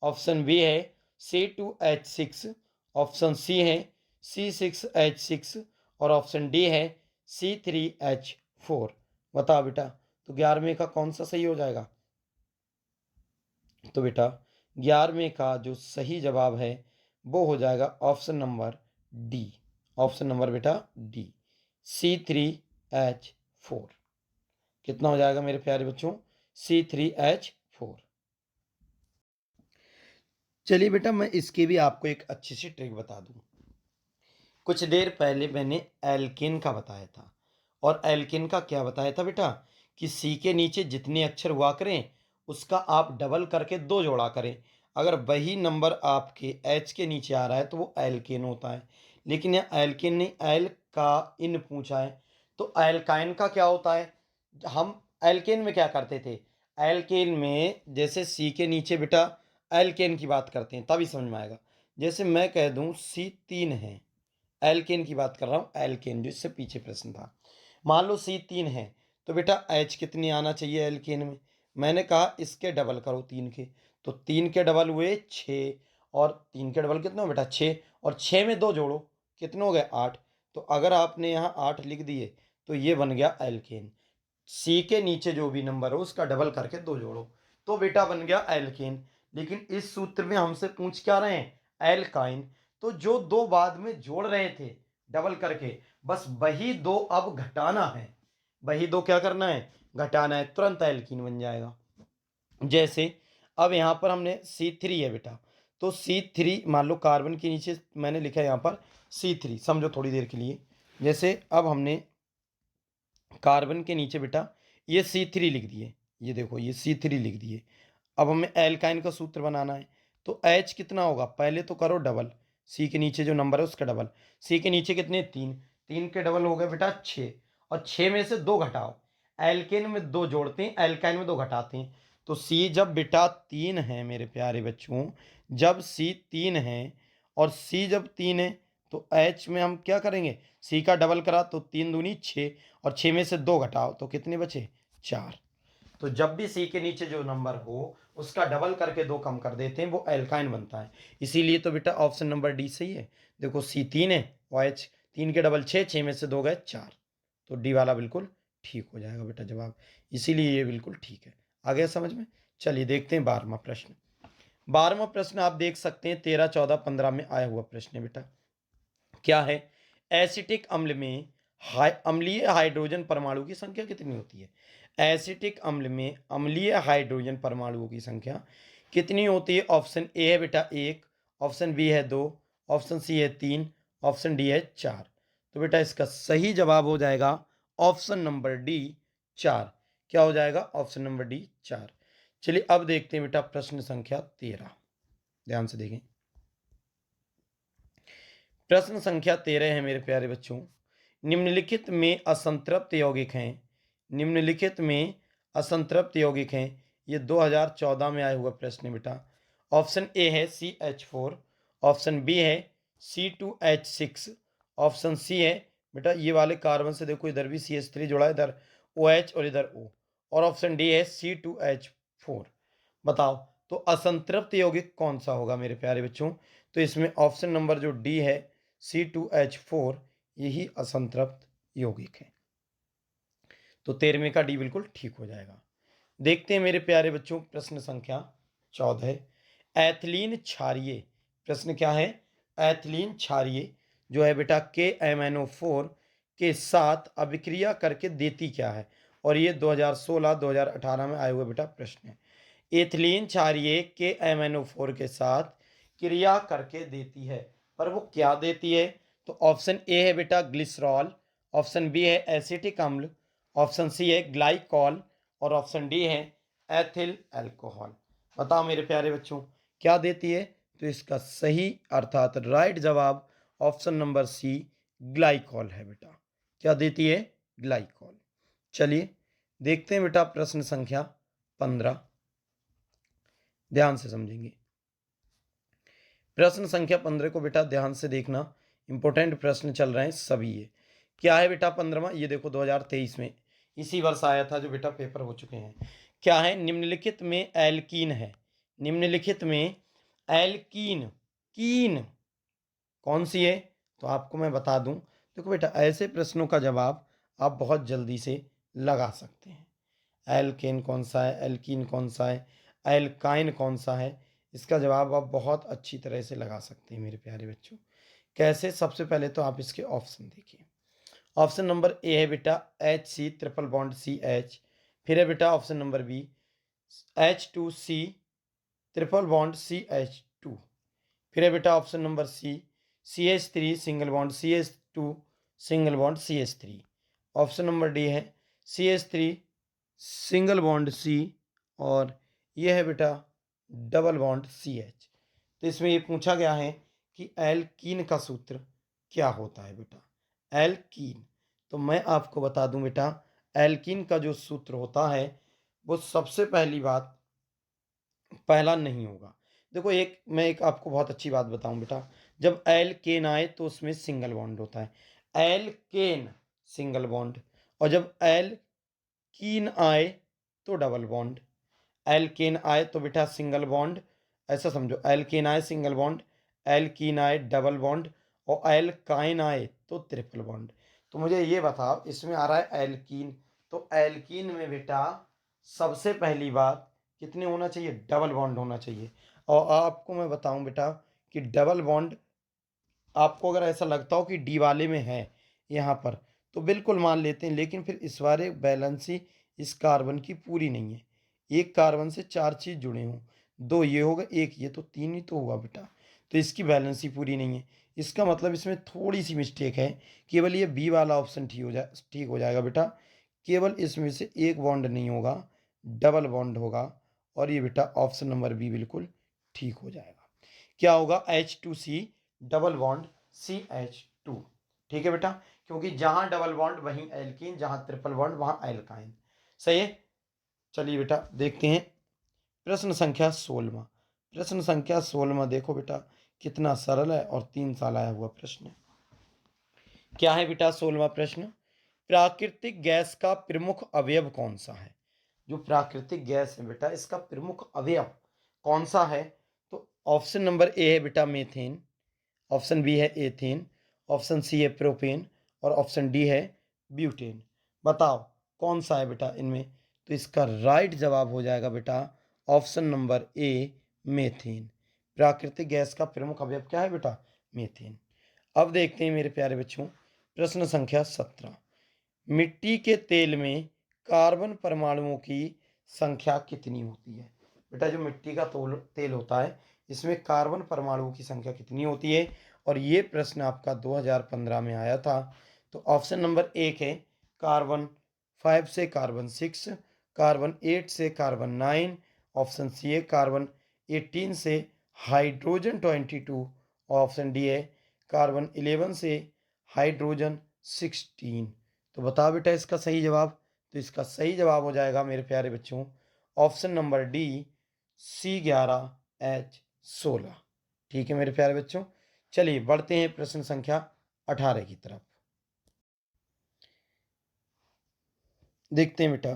ऑप्शन बी है C2H6, ऑप्शन सी है C6H6 और ऑप्शन डी है C3H4। बताओ बेटा तो 11वें का कौन सा सही हो जाएगा? तो बेटा 11वें का जो सही जवाब है वो हो जाएगा option number D. Option number बेटा डी C3H4। कितना हो जाएगा मेरे प्यारे बच्चों? C3H4। चलिए बेटा मैं इसकी भी आपको एक अच्छी सी ट्रिक बता दूं। कुछ देर पहले मैंने एल्केन का बताया था, और एल्केन का क्या बताया था बेटा कि सी के नीचे जितने अक्षर हुआ करें उसका आप डबल करके 2 जोड़ा करें। अगर वही नंबर आपके H के नीचे आ रहा है तो वो एल्केन होता है। लेकिन यहाँ एल्केन नहीं, एल्काइन पूछा है। तो एल्काइन का क्या होता है? हम एल्केन में क्या करते थे? एल्केन में जैसे सी के नीचे बेटा एल्केन की बात करते हैं तभी समझ में आएगा। जैसे मैं कह दूं C3 है, एल्केन की बात कर रहा हूँ, एल्केन जो इससे पीछे प्रश्न था। मान लो C3 है तो बेटा H कितनी आना चाहिए एल्केन में? मैंने कहा इसके डबल करो 3 के, तो 3 के डबल हुए 6, और 3 के डबल कितने हो बेटा 6, और 6 में 2 जोड़ो कितने हो गए 8। तो अगर आपने यहाँ 8 लिख दिए तो ये बन गया एल्केन। सी के नीचे जो भी नंबर हो उसका डबल करके 2 जोड़ो तो बेटा बन गया एल्केन। लेकिन इस सूत्र में हमसे पूछ क्या रहे हैं? एल्काइन। तो जो 2 बाद में जोड़ रहे थे डबल करके, बस वही 2 अब घटाना है। वही 2 क्या करना है? घटाना है, तुरंत एल्कीन बन जाएगा। जैसे अब यहाँ पर हमने C3 है बेटा, तो C3 मान लो कार्बन के नीचे मैंने लिखा है यहाँ पर C3, समझो थोड़ी देर के लिए। जैसे अब हमने कार्बन के नीचे बेटा ये C3 लिख दिए, ये देखो ये C3 लिख दिए। अब हमें एल्काइन का सूत्र बनाना है, तो H कितना होगा? पहले तो करो डबल, C के नीचे जो नंबर है उसका डबल। C के नीचे कितने? 3, 3 के डबल हो गए बेटा 6, और 6 में से 2 घटाओ। एल्केन में 2 जोड़ते हैं, एल्काइन में 2 घटाते हैं। तो C जब बेटा 3 है मेरे प्यारे बच्चों, जब C 3 है और C जब 3 है तो H में हम क्या करेंगे? C का डबल करा तो 3 दूनी 6, और 6 में से 2 घटाओ तो कितने बचे? 4। तो जब भी सी के नीचे जो नंबर हो उसका डबल करके 2 कम कर देते हैं, वो एल्काइन बनता है। इसीलिए तो बेटा ऑप्शन नंबर डी सही है। देखो C3 है और H 3 के डबल 6, 6 में से 2 गए 4, तो डी वाला बिल्कुल ठीक हो जाएगा बेटा जवाब। इसीलिए ये बिल्कुल ठीक है। आ गया समझ में? चलिए देखते हैं 12वां प्रश्न। 12वां प्रश्न आप देख सकते हैं 13, 14, 15 में आया हुआ प्रश्न है बेटा। क्या है? एसिटिक अम्ल में अम्लीय हाइड्रोजन परमाणु की संख्या कितनी होती है? एसिटिक अम्ल में अम्लीय हाइड्रोजन परमाणुओं की संख्या कितनी होती है? ऑप्शन ए है बेटा 1, ऑप्शन बी है 2, ऑप्शन सी है 3, ऑप्शन डी है 4। तो बेटा इसका सही जवाब हो जाएगा ऑप्शन नंबर डी 4। क्या हो जाएगा? Option number D 4। चलिए अब देखते हैं बेटा प्रश्न संख्या 13, ध्यान से देखें। प्रश्न संख्या 13 है मेरे प्यारे बच्चों। निम्नलिखित में असंतृप्त यौगिक हैं, निम्नलिखित में असंतृप्त यौगिक हैं। ये 2014 में आया हुआ प्रश्न है बेटा। ऑप्शन ए है CH4, ऑप्शन बी है C2H6, ऑप्शन सी है बेटा ये वाले कार्बन से देखो इधर भी CH3 जोड़ा है, इधर OH और इधर O, और ऑप्शन डी है C2H4। बताओ तो असंतृप्त यौगिक कौन सा होगा मेरे प्यारे बच्चों? तो इसमें ऑप्शन नंबर जो डी है C2H4 यही असंतृप्त यौगिक है। तो 13वें का डी बिल्कुल ठीक हो जाएगा। देखते हैं मेरे प्यारे बच्चों प्रश्न संख्या 14। एथिलीन क्षारीय, प्रश्न क्या है? एथिलीन क्षारीय जो है बेटा KMnO4 के साथ अभिक्रिया करके देती क्या है? और ये 2016-2018 में आए हुए बेटा प्रश्न है। एथिलीन क्षारीय KMnO4 के साथ क्रिया करके देती है, पर वो क्या देती है? तो ऑप्शन ए है बेटा ग्लिसरॉल, ऑप्शन बी है एसिटिक अम्ल, ऑप्शन सी है ग्लाइकॉल, और ऑप्शन डी है एथिल अल्कोहल। बताओ मेरे प्यारे बच्चों क्या देती है? तो इसका सही अर्थात राइट जवाब ऑप्शन नंबर सी ग्लाइकॉल है बेटा। क्या देती है? ग्लाइकॉल। चलिए देखते हैं बेटा प्रश्न संख्या 15, ध्यान से समझेंगे। प्रश्न संख्या 15 को बेटा ध्यान से देखना, इंपॉर्टेंट प्रश्न चल रहे हैं सभी। ये क्या है बेटा 15वां? ये देखो 2023 में इसी वर्ष आया था जो बेटा पेपर हो चुके हैं। क्या है? निम्नलिखित में एल्कीन है, निम्नलिखित में एल्कीन कीन कौन सी है? तो आपको मैं बता दूं, देखो बेटा ऐसे प्रश्नों का जवाब आप बहुत जल्दी से लगा सकते हैं। एल्केन कौन सा है, एल्कीन कौन सा है, एल्काइन कौन सा है, इसका जवाब आप बहुत अच्छी तरह से लगा सकते हैं मेरे प्यारे बच्चों। कैसे? सबसे पहले तो आप इसके ऑप्शन देखिए। ऑप्शन नंबर ए है बेटा HC ट्रिपल बॉन्ड CH, फिर है बेटा option number B H2C triple bond CH2, फिर है बेटा option number C CH3 single bond CH2 single bond CH3, option number D है CH3 सिंगल बॉन्ड C, और ये है बेटा डबल बॉन्ड CH। तो इसमें ये पूछा गया है कि एल्कीन का सूत्र क्या होता है बेटा, एल्कीन। तो मैं आपको बता दूं बेटा, एल्कीन का जो सूत्र होता है वो सबसे पहली बात पहला नहीं होगा। देखो मैं एक आपको बहुत अच्छी बात बताऊं बेटा, जब एल्केन आए तो उसमें सिंगल बॉन्ड होता है, एल्केन सिंगल बॉन्ड। और जब एल्कीन आए तो डबल बॉन्ड। एल्केन आए तो बेटा सिंगल बॉन्ड, ऐसा समझो, एल्केन आए सिंगल बॉन्ड, एल्कीन आए डबल बॉन्ड, और एल्काइन आए तो ट्रिपल बॉन्ड। तो मुझे ये बताओ, इसमें आ रहा है एल्कीन, तो एल्कीन में बेटा सबसे पहली बात कितने होना चाहिए, डबल बॉन्ड होना चाहिए। और आपको मैं बताऊं बेटा कि डबल बॉन्ड, आपको अगर ऐसा लगता हो कि डी वाले में है यहाँ पर, तो बिल्कुल मान लेते हैं, लेकिन फिर इस बार बैलेंसी इस कार्बन की पूरी नहीं है। एक कार्बन से 4 चीज़ जुड़े हों, 2 ये होगा, एक ये, तो 3 ही तो हुआ बेटा। तो इसकी बैलेंसी पूरी नहीं है, इसका मतलब इसमें थोड़ी सी मिस्टेक है। केवल ये बी वाला ऑप्शन ठीक हो जाएगा बेटा। केवल इसमें से एक बॉन्ड नहीं होगा, डबल बॉन्ड होगा, और ये बेटा ऑप्शन नंबर बी बिल्कुल ठीक हो जाएगा। क्या होगा, H2C डबल बॉन्ड CH2। ठीक है बेटा, क्योंकि जहां डबल बॉन्ड वहीं एल्कीन, जहां ट्रिपल बॉन्ड वहां एल्काइन। सही है। चलिए बेटा देखते हैं प्रश्न संख्या 16। प्रश्न संख्या 16 देखो बेटा कितना सरल है और 3 साल आया हुआ प्रश्न है। क्या है बेटा 16वां प्रश्न, प्राकृतिक गैस का प्रमुख अवयव कौन सा है। जो प्राकृतिक गैस है बेटा, इसका प्रमुख अवयव कौन सा है। तो ऑप्शन नंबर ए है बेटा मीथेन, ऑप्शन बी है एथेन, ऑप्शन सी है प्रोपेन, और ऑप्शन डी है ब्यूटेन। बताओ कौन सा है बेटा इनमें। तो इसका राइट जवाब हो जाएगा बेटा ऑप्शन नंबर ए, मेथेन। प्राकृतिक गैस का प्रमुख अवयव क्या है बेटा, मीथेन। अब देखते हैं मेरे प्यारे बच्चों प्रश्न संख्या 17। मिट्टी के तेल में कार्बन परमाणुओं की संख्या कितनी होती है। बेटा जो मिट्टी का तेल होता है, इसमें कार्बन परमाणुओं की संख्या कितनी होती है, और ये प्रश्न आपका 2015 में आया था। तो ऑप्शन नंबर एक है कार्बन 5 से कार्बन 6, कार्बन 8 से कार्बन 9, ऑप्शन सी है कार्बन 18 से हाइड्रोजन 22, और ऑप्शन डी है कार्बन 11 से हाइड्रोजन 16। तो बताओ बेटा इसका सही जवाब। तो इसका सही जवाब हो जाएगा मेरे प्यारे बच्चों ऑप्शन नंबर डी, C11H16। ठीक है मेरे प्यारे बच्चों, चलिए बढ़ते हैं प्रश्न संख्या 18 की तरफ। देखते हैं बेटा,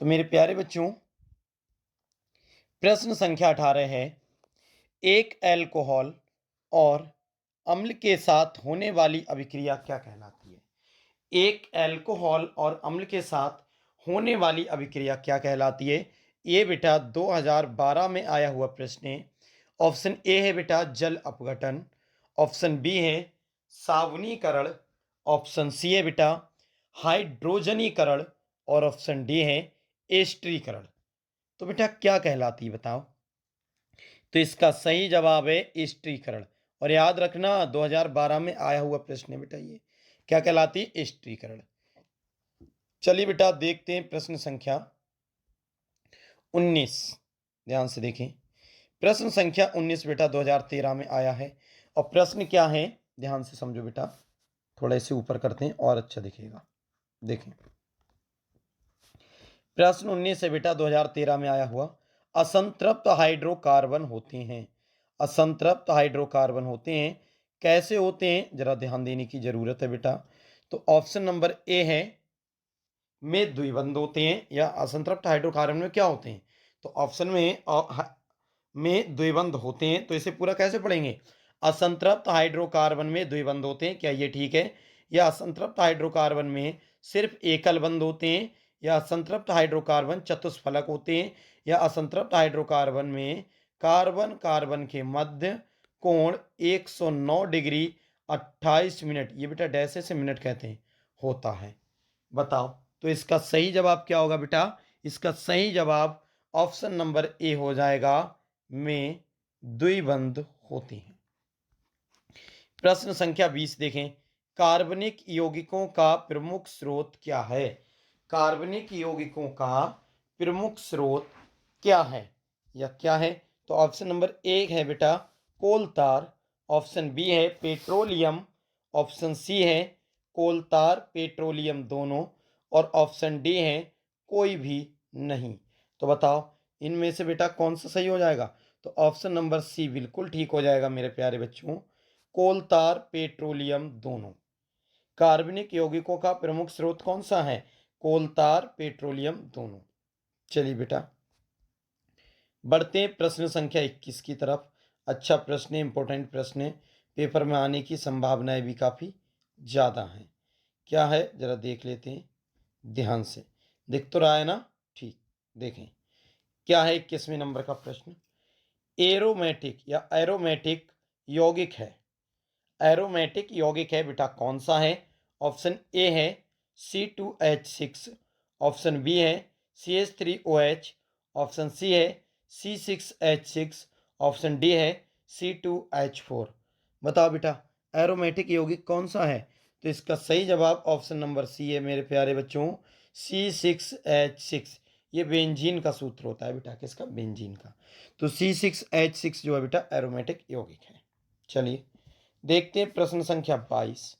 तो मेरे प्यारे बच्चों प्रश्न संख्या 18 है, एक अल्कोहल और अम्ल के साथ होने वाली अभिक्रिया क्या कहलाती है। एक अल्कोहल और अम्ल के साथ होने वाली अभिक्रिया क्या कहलाती है। ये बेटा 2012 में आया हुआ प्रश्न है। ऑप्शन ए है बेटा जल अपघटन, ऑप्शन बी है सावनीकरण, ऑप्शन सी है बेटा हाइड्रोजनीकरण, और ऑप्शन डी है एस्टरीकरण। तो बेटा क्या कहलाती है बताओ। तो इसका सही जवाब है एस्टरीकरण। और याद रखना 2012 में आया हुआ प्रश्न है बेटा, ये क्या कहलाती है, एस्टरीकरण। चलिए बेटा देखते हैं प्रश्न संख्या 19। ध्यान से देखें, प्रश्न संख्या 19 बेटा 2013 में आया है। और प्रश्न क्या है, ध्यान से समझो बेटा, थोड़ा इसे ऊपर करते हैं और अच्छा दिखेगा। देखें प्रश्न 19 है बेटा 2013 में आया हुआ, असंतृप्त हाइड्रोकार्बन होते हैं। असंतृप्त हाइड्रोकार्बन होते हैं, कैसे होते हैं जरा ध्यान देने की जरूरत है बेटा। तो ऑप्शन नंबर ए है में द्विबंध होते हैं, या असंतृप्त हाइड्रोकार्बन में क्या होते हैं। तो ऑप्शन में द्विबंध होते हैं, तो इसे पूरा कैसे पढ़ेंगे, असंतृप्त हाइड्रोकार्बन में द्विबंध होते हैं, क्या ये ठीक है। या असंतृप्त हाइड्रोकार्बन में सिर्फ एकल बंध होते हैं, या असंतृप्त हाइड्रोकार्बन चतुष्फलक होते हैं, या असंतृप्त हाइड्रोकार्बन में कार्बन कार्बन के मध्य कोण 109 डिग्री 28 मिनट, ये बेटा डैश से मिनट कहते हैं, होता है। बताओ तो इसका सही जवाब क्या होगा बेटा। इसका सही जवाब ऑप्शन नंबर ए हो जाएगा, में द्विबंध होते हैं। प्रश्न संख्या 20 देखें, कार्बनिक यौगिकों का प्रमुख स्रोत क्या है। कार्बनिक यौगिकों का प्रमुख स्रोत क्या है या क्या है? तो ऑप्शन नंबर ए है बेटा कोल तार, ऑप्शन बी है पेट्रोलियम, ऑप्शन सी है कोल तार पेट्रोलियम दोनों, और ऑप्शन डी है कोई भी नहीं। तो बताओ इनमें से बेटा कौन सा सही हो जाएगा? तो ऑप्शन नंबर सी बिल्कुल ठीक हो जाएगा मेरे प्यारे बच्चों, कोल तार पेट्रोलियम दोनों। कार्बनिक यौगिकों का प्रमुख स्रोत कौन सा है? कोल तार पेट्रोलियम दोनों। चलिए बेटा बढ़ते हैं प्रश्न संख्या 21 की तरफ। अच्छा प्रश्न है, इंपॉर्टेंट प्रश्न है, पेपर में आने की संभावनाएं भी काफ़ी ज़्यादा हैं। क्या है जरा देख लेते हैं ध्यान से। दिख तो रहा है ना? ठीक, देखें क्या है 21वें नंबर का प्रश्न। एरोमेटिक या एरोमेटिक यौगिक है, एरोमेटिक यौगिक है बेटा कौन सा है? ऑप्शन ए है C2H6, ऑप्शन बी है CH3OH, ऑप्शन सी है C6H6, ऑप्शन डी है C2H4। बताओ बेटा एरोमेटिक यौगिक कौन सा है? तो इसका सही जवाब ऑप्शन नंबर सी है मेरे प्यारे बच्चों, C6H6। ये बेंजीन का सूत्र होता है बेटा, किसका? बेंजीन का। तो C6H6 जो है बेटा एरोमेटिक यौगिक है। चलिए देखते हैं प्रश्न संख्या 22।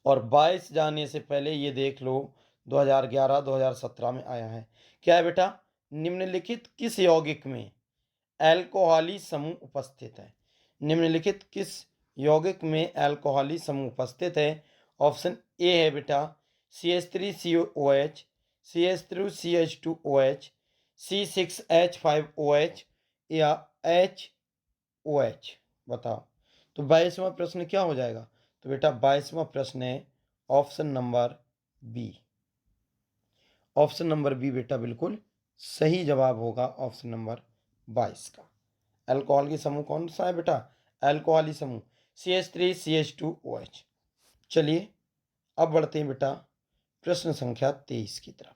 और 22 जाने से पहले ये देख लो 2011-2017 में आया है। क्या है बेटा? निम्नलिखित किस यौगिक में अल्कोहली समूह उपस्थित है? निम्नलिखित किस यौगिक में अल्कोहली समूह उपस्थित है? ऑप्शन ए है बेटा CH3COOH, CH3CH2OH, C6H5OH या HOH। बताओ तो 22वां प्रश्न क्या हो जाएगा? तो बेटा 22वां प्रश्न है option number B. Option number B बेटा बिल्कुल सही जवाब होगा ऑप्शन नंबर 22 का। अल्कोहल की समूह कौन सा है बेटा? अल्कोहली समूह CH3CH2OH। चलिए अब बढ़ते हैं बेटा प्रश्न संख्या 23 की तरफ।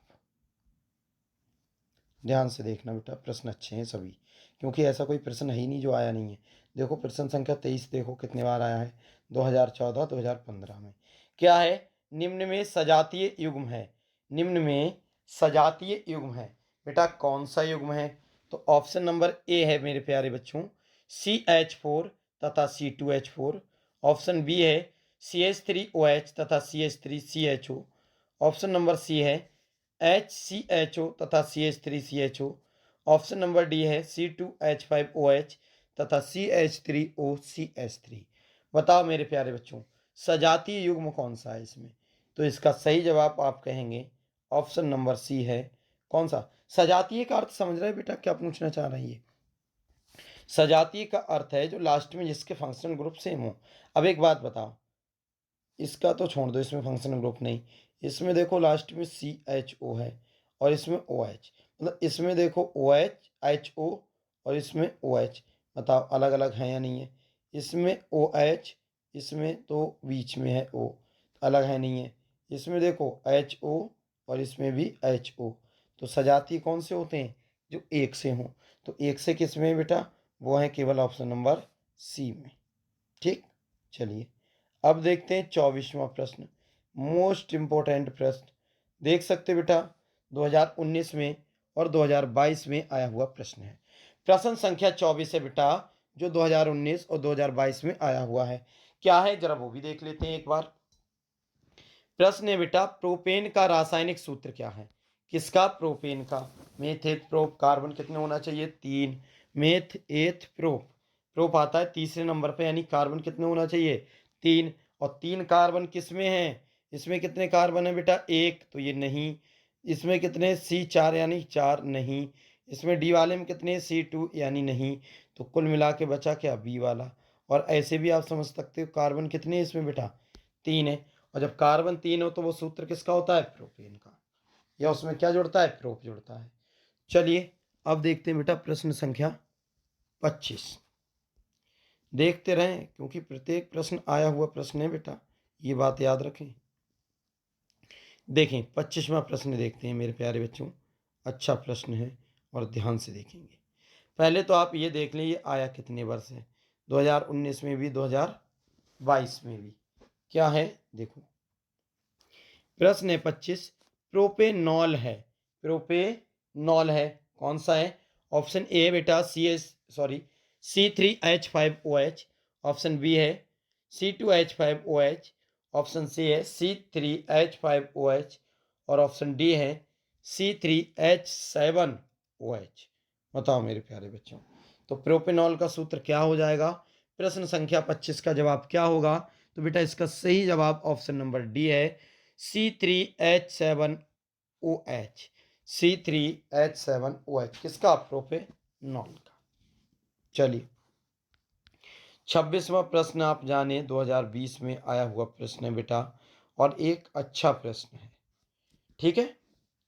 ध्यान से देखना बेटा, प्रश्न अच्छे हैं सभी, क्योंकि ऐसा कोई प्रश्न है ही नहीं जो आया नहीं है। देखो प्रश्न संख्या 23 देखो कितने बार आया है, 2014 2015 में। क्या है? निम्न में सजातीय युग्म है, निम्न में सजातीय युग्म है बेटा कौन सा युग्म है? तो ऑप्शन नंबर ए है मेरे प्यारे बच्चों CH4 तथा C2H4, ऑप्शन बी है CH3OH तथा CH3CHO, ऑप्शन नंबर सी है HCHO तथा CH3CHO, ऑप्शन नंबर डी है C2H5OH तथा CH3OCH3। बताओ मेरे प्यारे बच्चों सजातीय युग्म कौन सा है इसमें? तो इसका सही जवाब आप कहेंगे ऑप्शन नंबर सी है। कौन सा? सजातीय का अर्थ समझ रहे बेटा क्या पूछना चाह रही है? सजातीय का अर्थ है जो लास्ट में जिसके फंक्शनल ग्रुप सेम हो। अब एक बात बताओ, इसका तो छोड़ दो, इसमें फंक्शनल ग्रुप नहीं, इसमें देखो लास्ट में CHO है और इसमें OH, मतलब इसमें देखो OH HO और इसमें OH। बताओ अलग अलग है या नहीं है? इसमें OH, इसमें तो बीच में है O, अलग है नहीं है? इसमें देखो HO और इसमें भी HO। तो सजातीय कौन से होते हैं? जो एक से हों। तो एक से किस में बेटा? वो है केवल ऑप्शन नंबर सी में। ठीक, चलिए अब देखते हैं 24वां प्रश्न, मोस्ट इंपॉर्टेंट प्रश्न। देख सकते बेटा 2019 में और 2022 में आया हुआ प्रश्न है। प्रश्न संख्या 24 है बेटा जो 2019 और 2022 में आया हुआ है। क्या है जरा वो भी देख लेते हैं एक बार। प्रश्न है बेटा प्रोपेन का रासायनिक सूत्र क्या है? किसका? प्रोपेन का। मेथ एथ प्रोप, कार्बन कितने होना चाहिए? 3। मेथ एथ प्रोप, प्रोप आता है तीसरे नंबर पे, यानी कार्बन कितने होना चाहिए? 3। और 3 कार्बन किस में है? इसमें कितने कार्बन है बेटा? 1, तो ये नहीं। इसमें कितने? C4 यानी 4 नहीं। इसमें डी वाले में कितने? C2 यानी नहीं। तो कुल मिला के बचा क्या? बी वाला। और ऐसे भी आप समझ सकते हो कार्बन कितने हैं इसमें बेटा? 3 है। और जब कार्बन 3 हो तो वो सूत्र किसका होता है? प्रोपेन का। या उसमें क्या जुड़ता है? प्रोप जुड़ता है। चलिए अब देखते हैं बेटा प्रश्न संख्या 25। देखते रहें क्योंकि प्रत्येक प्रश्न आया हुआ प्रश्न है बेटा, ये बात याद रखें। देखें 25वां प्रश्न देखते हैं मेरे प्यारे बच्चों। अच्छा प्रश्न है और ध्यान से देखेंगे। पहले तो आप ये देख लें ये आया कितने वर्ष है, 2019 में भी 2022 में भी। क्या है देखो, प्रश्न है 25, प्रोपेनॉल है प्रोपेनॉल है। कौन सा है? ऑप्शन ए है बेटा C3H5OH, ऑप्शन बी है C2H5OH, ऑप्शन सी है C3H5OH और ऑप्शन डी है C3H7OH। बताओ मेरे प्यारे बच्चों, तो प्रोपेनॉल का सूत्र क्या हो जाएगा? प्रश्न संख्या 25 का जवाब क्या होगा? तो बेटा इसका सही जवाब ऑप्शन नंबर डी है C3H7OH। C3H7OH किसका? प्रोपेनॉल का। चलिए 26वां प्रश्न आप जाने 2020 में आया हुआ प्रश्न है बेटा, और एक अच्छा प्रश्न है। ठीक है,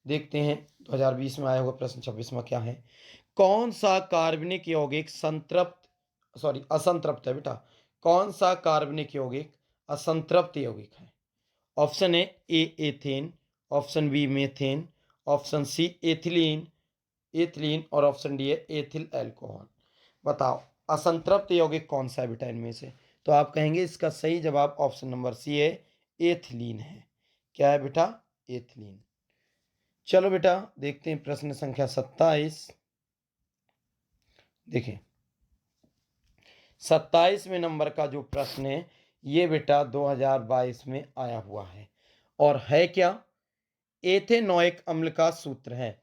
देखते हैं 2020 में आया हुआ प्रश्न 26वां क्या है। कौन सा कार्बनिक यौगिक असंतृप्त है बेटा? कौन सा कार्बनिक यौगिक असंतृप्त यौगिक है? Option A ethane, option B methane, option C ethylene और ऑप्शन डी है एथिल अल्कोहल। बताओ असंतृप्त यौगिक कौन सा है बेटा इनमें से? तो आप कहेंगे इसका सही जवाब ऑप्शन नंबर सी है, एथिलीन है। क्या है बेटा? एथिलीन। चलो बेटा देखते हैं प्रश्न संख्या 27। देखिए 27वें नंबर का जो प्रश्न है ये बेटा 2022 में आया हुआ है, और है क्या? एथेनोइक अम्ल का सूत्र है।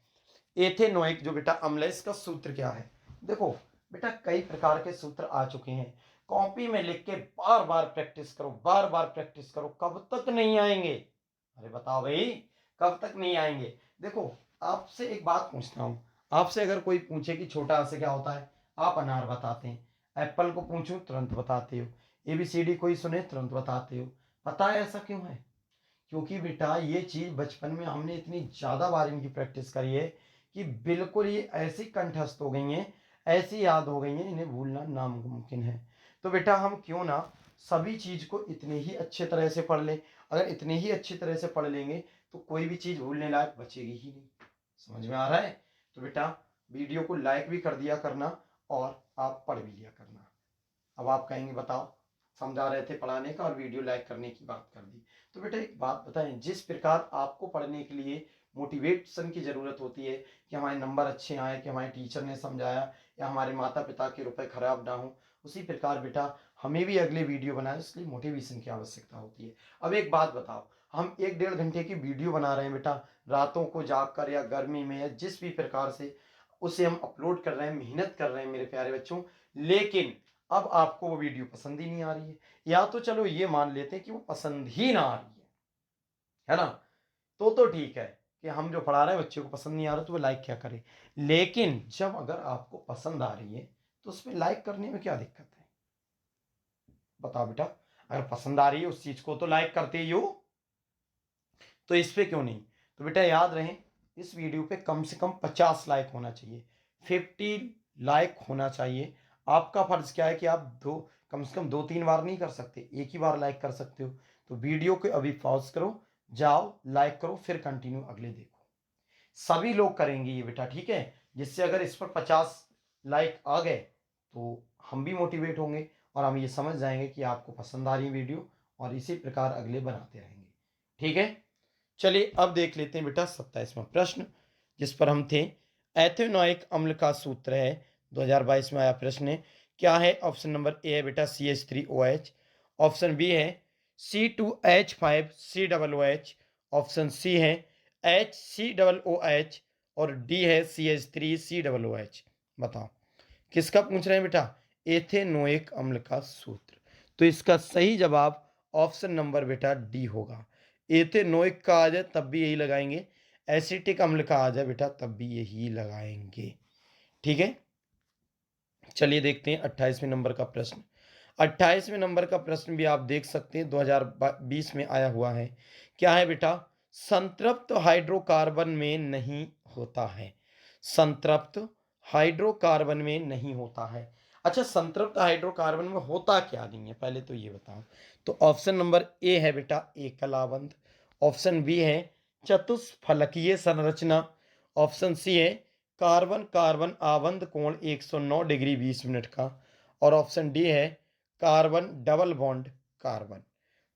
एथेनोइक जो बेटा अम्ल है इसका सूत्र क्या है? देखो बेटा कई प्रकार के सूत्र आ चुके हैं, कॉपी में लिख के बार बार प्रैक्टिस करो, बार बार प्रैक्टिस करो। कब तक नहीं आएंगे? अरे बताओ भाई, कब तक नहीं आएंगे? देखो आपसे एक बात पूछता हूं, आपसे अगर कोई पूछे कि छोटा से क्या होता है, आप अनार बताते हैं। एप्पल को पूछूं तुरंत बताते हो। ABCD कोई सुने तुरंत बताते हो। पता है ऐसा क्यों है? क्योंकि बेटा ये चीज बचपन में हमने इतनी ज्यादा बार इनकी प्रैक्टिस करी है कि बिल्कुल ये ऐसी कंठस्थ हो गई हैं, ऐसी याद हो गई हैं, इन्हें भूलना नामुमकिन है। तो बेटा हम क्यों ना सभी चीज को इतने ही अच्छे तरह से पढ़ लें। अगर इतने ही अच्छी तरह से पढ़ लेंगे तो कोई भी चीज भूलने लायक बचेगी ही नहीं। समझ में आ रहा है? तो बेटा वीडियो को लाइक भी कर दिया करना और आप पढ़ भी लिया करना। अब आप कहेंगे बताओ, समझा रहे थे पढ़ाने का और वीडियो लाइक करने की बात कर दी। तो बेटा एक बात बताएं, जिस प्रकार आपको पढ़ने के लिए मोटिवेशन की ज़रूरत होती है कि हमारे नंबर अच्छे आए, कि हमारे टीचर ने समझाया, या हमारे माता पिता के रुपए खराब ना हो, उसी प्रकार बेटा हमें भी अगले वीडियो बनाए इसलिए मोटिवेशन की आवश्यकता होती है। अब एक बात बताओ, हम 1-1.5 घंटे की वीडियो बना रहे हैं बेटा, रातों को जाग कर या गर्मी में या जिस भी प्रकार से उसे हम अपलोड कर रहे हैं, मेहनत कर रहे हैं मेरे प्यारे बच्चों, लेकिन अब आपको वो वीडियो पसंद ही नहीं आ रही है। या तो चलो ये मान लेते हैं कि वो पसंद ही ना आ रही है ना? तो ठीक है कि हम जो पढ़ा रहे हैं बच्चे को पसंद नहीं आ रहा तो वो लाइक क्या करे। लेकिन जब अगर आपको पसंद आ रही है तो उसमें लाइक करने में क्या दिक्कत है? बताओ बेटा, अगर पसंद आ रही है उस चीज को तो लाइक करते ही हो, तो इस पे क्यों नहीं? तो बेटा याद रहे, इस वीडियो पे कम से कम 50 लाइक होना चाहिए, 50 लाइक होना चाहिए। आपका फर्ज क्या है कि आप कम से कम 2-3 बार नहीं कर सकते, एक ही बार लाइक कर सकते हो। तो वीडियो को अभी पॉज करो, जाओ लाइक करो, फिर कंटिन्यू अगले देखो। सभी लोग करेंगे ये बेटा, ठीक है? जिससे अगर इस पर 50 लाइक आ गए तो हम भी मोटिवेट होंगे और हम ये समझ जाएंगे कि आपको पसंद आ रही वीडियो, और इसी प्रकार अगले बनाते रहेंगे। ठीक है, चलिए अब देख लेते हैं बेटा 27वां प्रश्न जिस पर हम थे। एथेनोइक अम्ल का सूत्र है, 2022 में आया प्रश्न है। क्या है? ऑप्शन नंबर ए है बेटा CH3OH, ऑप्शन बी है C2H5COOH, ऑप्शन सी है HCOOH और डी है CH3COOH। बताओ किसका पूछ रहे हैं बेटा? एथेनोइक अम्ल का सूत्र। तो इसका सही जवाब ऑप्शन नंबर बेटा डी होगा। एथेनोइक का आ जाए तब भी यही लगाएंगे, एसिटिक अम्ल का आ जाए बेटा तब भी यही लगाएंगे। ठीक है, चलिए देखते हैं 28वें नंबर का प्रश्न। 28वें नंबर का प्रश्न भी आप देख सकते हैं 2020 में आया हुआ है। क्या है बेटा? संतृप्त हाइड्रोकार्बन में नहीं होता है। संतृप्त हाइड्रोकार्बन में नहीं होता है। अच्छा, संतृप्त हाइड्रोकार्बन में होता क्या नहीं है पहले तो ये बताओ। तो ऑप्शन नंबर ए है बेटा एकल आबंध, ऑप्शन बी है चतुष्फलकीय संरचना, ऑप्शन सी है कार्बन कार्बन आबंध कोण 109 डिग्री 20 मिनट का, और ऑप्शन डी है कार्बन डबल बॉन्ड कार्बन।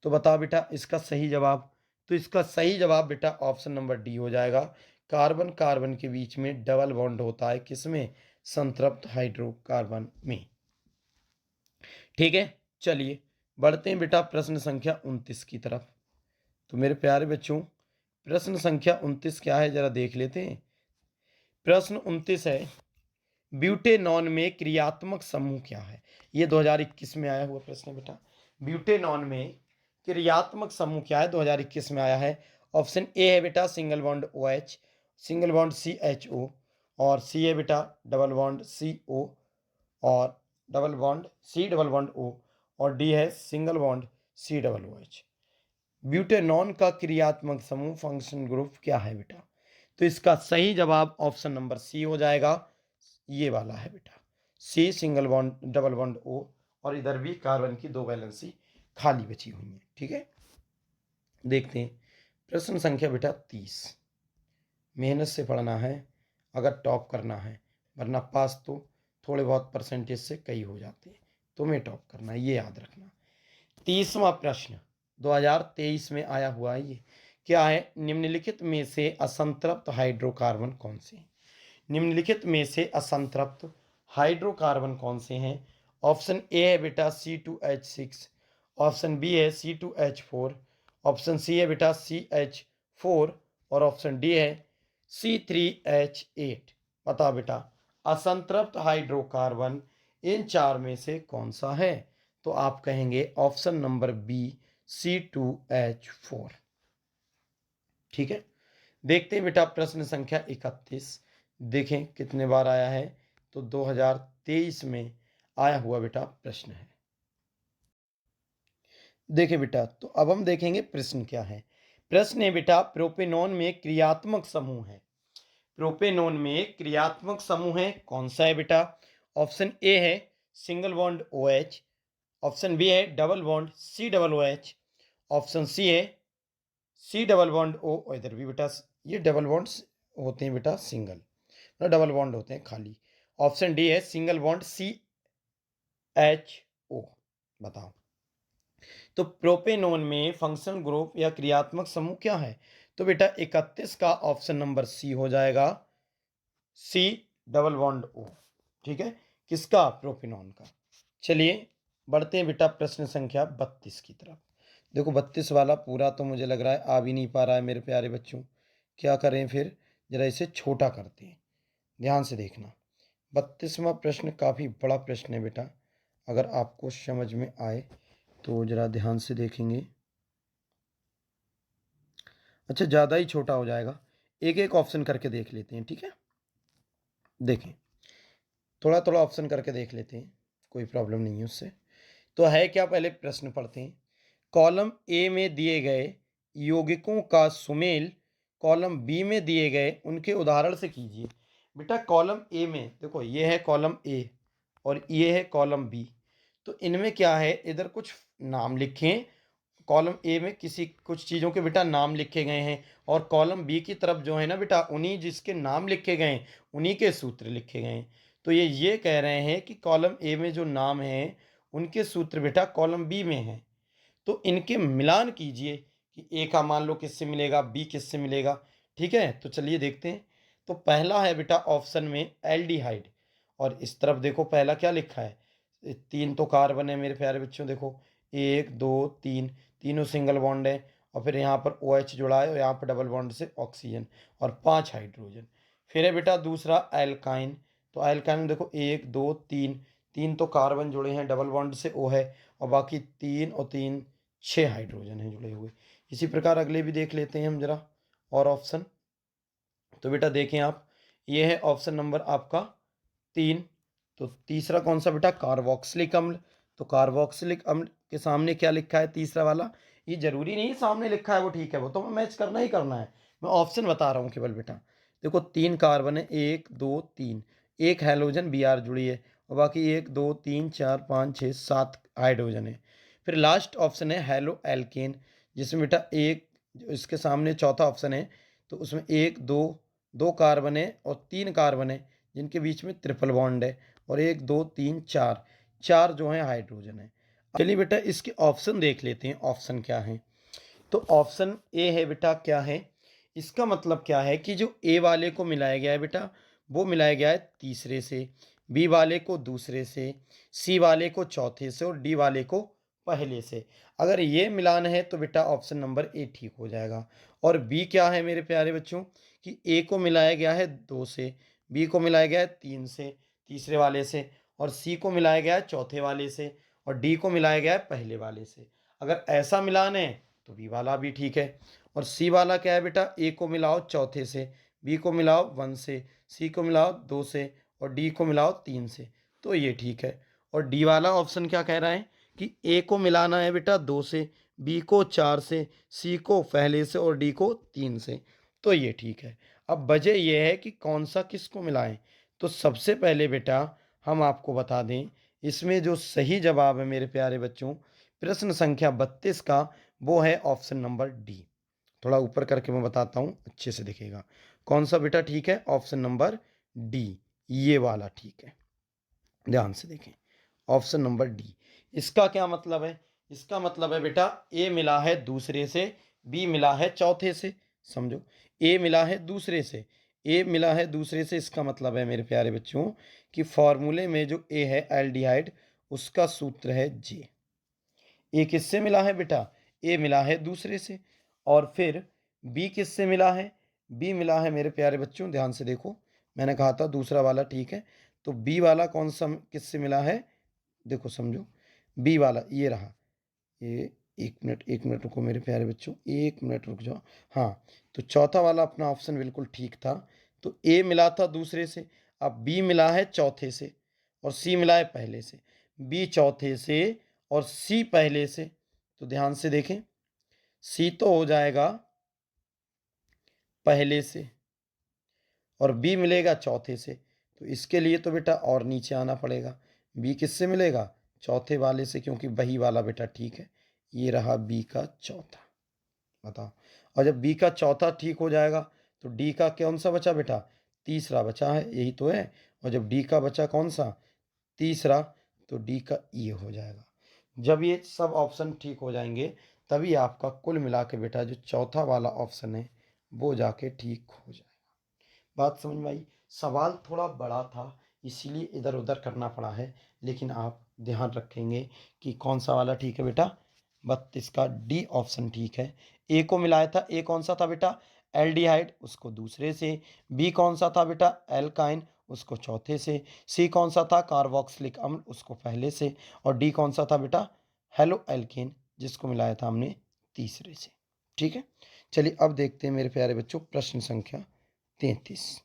तो बताओ बेटा इसका सही जवाब। तो इसका सही जवाब बेटा ऑप्शन नंबर डी हो जाएगा, कार्बन कार्बन के बीच में डबल बॉन्ड होता है, किसमें? संतृप्त हाइड्रोकार्बन में। ठीक है, चलिए बढ़ते हैं बेटा प्रश्न संख्या 29 की तरफ। तो मेरे प्यारे बच्चों, प्रश्न संख्या 29 क्या है जरा देख लेते हैं। प्रश्न 29 है, ब्यूटेनॉन में क्रियात्मक समूह क्या है? ये 2021 में आया हुआ प्रश्न है बेटा। ब्यूटेनॉन में क्रियात्मक समूह क्या है? 2021 में आया है। ऑप्शन ए है बेटा single bond OH, single bond CHO, और सी है बेटा डबल बॉन्ड CO, और double bond C double bond O, और डी है single bond C double OH। Butanone का क्रियात्मक समूह फंक्शन ग्रुप क्या है बेटा? तो इसका सही जवाब ऑप्शन नंबर सी हो जाएगा। ये वाला है बेटा, C single bond double bond O, और इधर भी कार्बन की 2 वैलेंसी खाली बची हुई है। ठीक है, देखते हैं प्रश्न संख्या बेटा 30। मेहनत से पढ़ना है अगर टॉप करना है, वरना पास तो थोड़े बहुत परसेंटेज से कई हो जाते हैं। तुम्हें टॉप करना है, ये याद रखना। 30वां प्रश्न 2023 में आया हुआ है। ये क्या है? निम्नलिखित में से असंतृप्त हाइड्रोकार्बन कौन से हैं? निम्नलिखित में से असंतृप्त हाइड्रोकार्बन कौन से हैं? ऑप्शन ए है बेटा C2H6, ऑप्शन बी है C2H4, ऑप्शन सी है बेटा CH4, और ऑप्शन डी है C3H8। बताओ बेटा, असंतृप्त हाइड्रोकार्बन इन चार में से कौन सा है? तो आप कहेंगे ऑप्शन नंबर बी C2H4। ठीक है, देखते हैं बेटा प्रश्न संख्या 31। देखें कितने बार आया है। तो 2023 में आया हुआ बेटा प्रश्न है। देखें बेटा, तो अब हम देखेंगे प्रश्न क्या है। प्रश्न है बेटा, प्रोपेनॉन में क्रियात्मक समूह है। प्रोपेनॉन में क्रियात्मक समूह है, कौन सा है बेटा? ऑप्शन ए है single bond OH, option B है double bond C double OH, option C है C डबल बॉन्ड O, और इधर भी बेटा ये डबल बॉन्ड्स होते हैं बेटा सिंगल, मतलब डबल बॉन्ड होते हैं खाली। ऑप्शन डी है सिंगल बॉन्ड CHO। बताओ, तो प्रोपेनॉन में फंक्शनल ग्रुप या क्रियात्मक समूह क्या है? तो बेटा 31 का ऑप्शन नंबर सी हो जाएगा, C डबल बॉन्ड O। ठीक है, किसका? प्रोपेनॉन का। चलिए बढ़ते हैं बेटा प्रश्न संख्या 32 की तरफ। देखो 32 वाला पूरा तो मुझे लग रहा है आ भी नहीं पा रहा है मेरे प्यारे बच्चों। क्या करें फिर? जरा इसे छोटा करते हैं, ध्यान से देखना। 32वां प्रश्न काफ़ी बड़ा प्रश्न है बेटा, अगर आपको समझ में आए तो जरा ध्यान से देखेंगे। अच्छा, ज़्यादा ही छोटा हो जाएगा, एक एक ऑप्शन करके देख लेते हैं। ठीक है, देखें थोड़ा थोड़ा ऑप्शन करके देख लेते हैं, कोई प्रॉब्लम नहीं है उससे। तो है क्या, पहले प्रश्न पढ़ते हैं। कॉलम ए में दिए गए यौगिकों का सुमेल कॉलम बी में दिए गए उनके उदाहरण से कीजिए। बेटा कॉलम ए में देखो, ये है कॉलम ए और ये है कॉलम बी। तो इनमें क्या है, इधर कुछ नाम लिखें। कॉलम ए में किसी कुछ चीज़ों के बेटा नाम लिखे गए हैं, और कॉलम बी की तरफ जो है ना बेटा, उन्हीं जिसके नाम लिखे गए हैं उन्हीं के सूत्र लिखे गए हैं। तो ये कह रहे हैं कि कॉलम ए में जो नाम हैं उनके सूत्र बेटा कॉलम बी में हैं। तो इनके मिलान कीजिए कि ए का मान लो किससे मिलेगा, बी किससे मिलेगा। ठीक है, तो चलिए देखते हैं। तो पहला है बेटा ऑप्शन में एल्डिहाइड, और इस तरफ देखो पहला क्या लिखा है, 3 तो कार्बन है मेरे प्यारे बच्चों। देखो 1 2 3, तीनों सिंगल बॉन्ड है, और फिर यहाँ पर OH जुड़ा है, और यहाँ पर डबल बॉन्ड से ऑक्सीजन, और 5 हाइड्रोजन। फिर है बेटा दूसरा एल्काइन। तो एल्काइन में देखो 1 2 3, तीन तो कार्बन जुड़े हैं, डबल बॉन्ड से O है, और बाकी 3 और 3 6 हाइड्रोजन हैं जुड़े हुए। इसी प्रकार अगले भी देख लेते हैं हम जरा और ऑप्शन। तो बेटा देखें आप, ये है ऑप्शन नंबर आपका 3। तो तीसरा कौन सा बेटा, कार्बोक्सिलिक अम्ल। तो कार्बोक्सिलिक अम्ल के सामने क्या लिखा है तीसरा वाला, ये जरूरी नहीं सामने लिखा है वो ठीक है, वो तो मैच करना ही करना है। मैं ऑप्शन बता रहा हूँ केवल बेटा। देखो 3 कार्बन है, 1 2 3, एक हाइड्रोजन Br जुड़ी है, और बाकी 1 2 3 4 5 6 7 हाइड्रोजन है। फिर लास्ट ऑप्शन है हेलो एल्केन, जिसमें बेटा एक, इसके सामने चौथा ऑप्शन है, तो उसमें 1 2 2 कार्बन है और 3 कार्बन है, जिनके बीच में ट्रिपल बॉन्ड है, और 1 2 3 4 4 जो है हाइड्रोजन है। चलिए बेटा इसके ऑप्शन देख लेते हैं, ऑप्शन क्या है। तो ऑप्शन ए है बेटा क्या है, इसका मतलब क्या है कि जो ए वाले को मिलाया गया है बेटा, वो मिलाया गया है तीसरे से, बी वाले को दूसरे से, सी वाले को चौथे से और डी वाले को पहले से। अगर ये मिलान है तो बेटा ऑप्शन नंबर ए ठीक हो जाएगा। और बी क्या है मेरे प्यारे बच्चों कि ए को मिलाया गया है 2 से, बी को मिलाया गया है 3 से तीसरे वाले से, और सी को मिलाया गया है चौथे वाले से, और डी को मिलाया गया है पहले वाले से। अगर ऐसा मिलान है तो बी वाला भी ठीक है। और सी वाला क्या है बेटा, ए को मिलाओ चौथे से, बी को मिलाओ 1 से, सी को मिलाओ 2 से और डी को मिलाओ 3 से, तो ये ठीक है। और डी वाला ऑप्शन क्या कह रहा है कि ए को मिलाना है बेटा 2 से, बी को 4 से, सी को पहले से और डी को 3 से, तो ये ठीक है। अब वजह यह है कि कौन सा किसको मिलाएं। तो सबसे पहले बेटा हम आपको बता दें, इसमें जो सही जवाब है मेरे प्यारे बच्चों प्रश्न संख्या 32 का, वो है ऑप्शन नंबर डी। थोड़ा ऊपर करके मैं बताता हूँ, अच्छे से दिखेगा। कौन सा बेटा ठीक है, ऑप्शन नंबर डी, ये वाला ठीक है। ध्यान से देखें, ऑप्शन नंबर डी। इसका क्या मतलब है, इसका मतलब है बेटा ए मिला है दूसरे से, बी मिला है चौथे से। समझो, ए मिला है दूसरे से, ए मिला है दूसरे से, इसका मतलब है मेरे प्यारे बच्चों कि फॉर्मूले में जो ए है एल्डिहाइड, उसका सूत्र है जे। ए किससे मिला है बेटा, ए मिला है दूसरे से। और फिर बी किससे मिला है, बी मिला है मेरे प्यारे बच्चों, ध्यान से देखो, मैंने कहा था दूसरा वाला ठीक है, तो बी वाला कौन सा किससे मिला है, देखो समझो, बी वाला ये रहा, ये एक मिनट रुको मेरे प्यारे बच्चों, एक मिनट रुक जाओ। हाँ, तो चौथा वाला अपना ऑप्शन बिल्कुल ठीक था। तो ए मिला था दूसरे से, अब बी मिला है चौथे से और सी मिला है पहले से। बी चौथे से और सी पहले से, तो ध्यान से देखें, सी तो हो जाएगा पहले से और बी मिलेगा चौथे से, तो इसके लिए तो बेटा और नीचे आना पड़ेगा। बी किससे मिलेगा, चौथे वाले से, क्योंकि वही वाला बेटा ठीक है। ये रहा बी का चौथा, बताओ। और जब बी का चौथा ठीक हो जाएगा तो डी का कौन सा बचा बेटा, तीसरा बचा है, यही तो है। और जब डी का बचा कौन सा, तीसरा, तो डी का ये हो जाएगा। जब ये सब ऑप्शन ठीक हो जाएंगे तभी आपका कुल मिला के बेटा जो चौथा वाला ऑप्शन है वो जाके ठीक हो जाएगा। बात समझ में आई। सवाल थोड़ा बड़ा था इसीलिए इधर उधर करना पड़ा है, लेकिन आप ध्यान रखेंगे कि कौन सा वाला ठीक है बेटा, 32 का डी ऑप्शन ठीक है। ए को मिलाया था, ए कौन सा था बेटा, एल्डिहाइड, उसको दूसरे से। बी कौन सा था बेटा, एल्काइन, उसको चौथे से। सी कौन सा था, कार्बोक्सिलिक अम्ल, उसको पहले से। और डी कौन सा था बेटा, हेलो एल्केन, जिसको मिलाया था हमने तीसरे से। ठीक है, चलिए अब देखते हैं मेरे प्यारे बच्चों प्रश्न संख्या 33।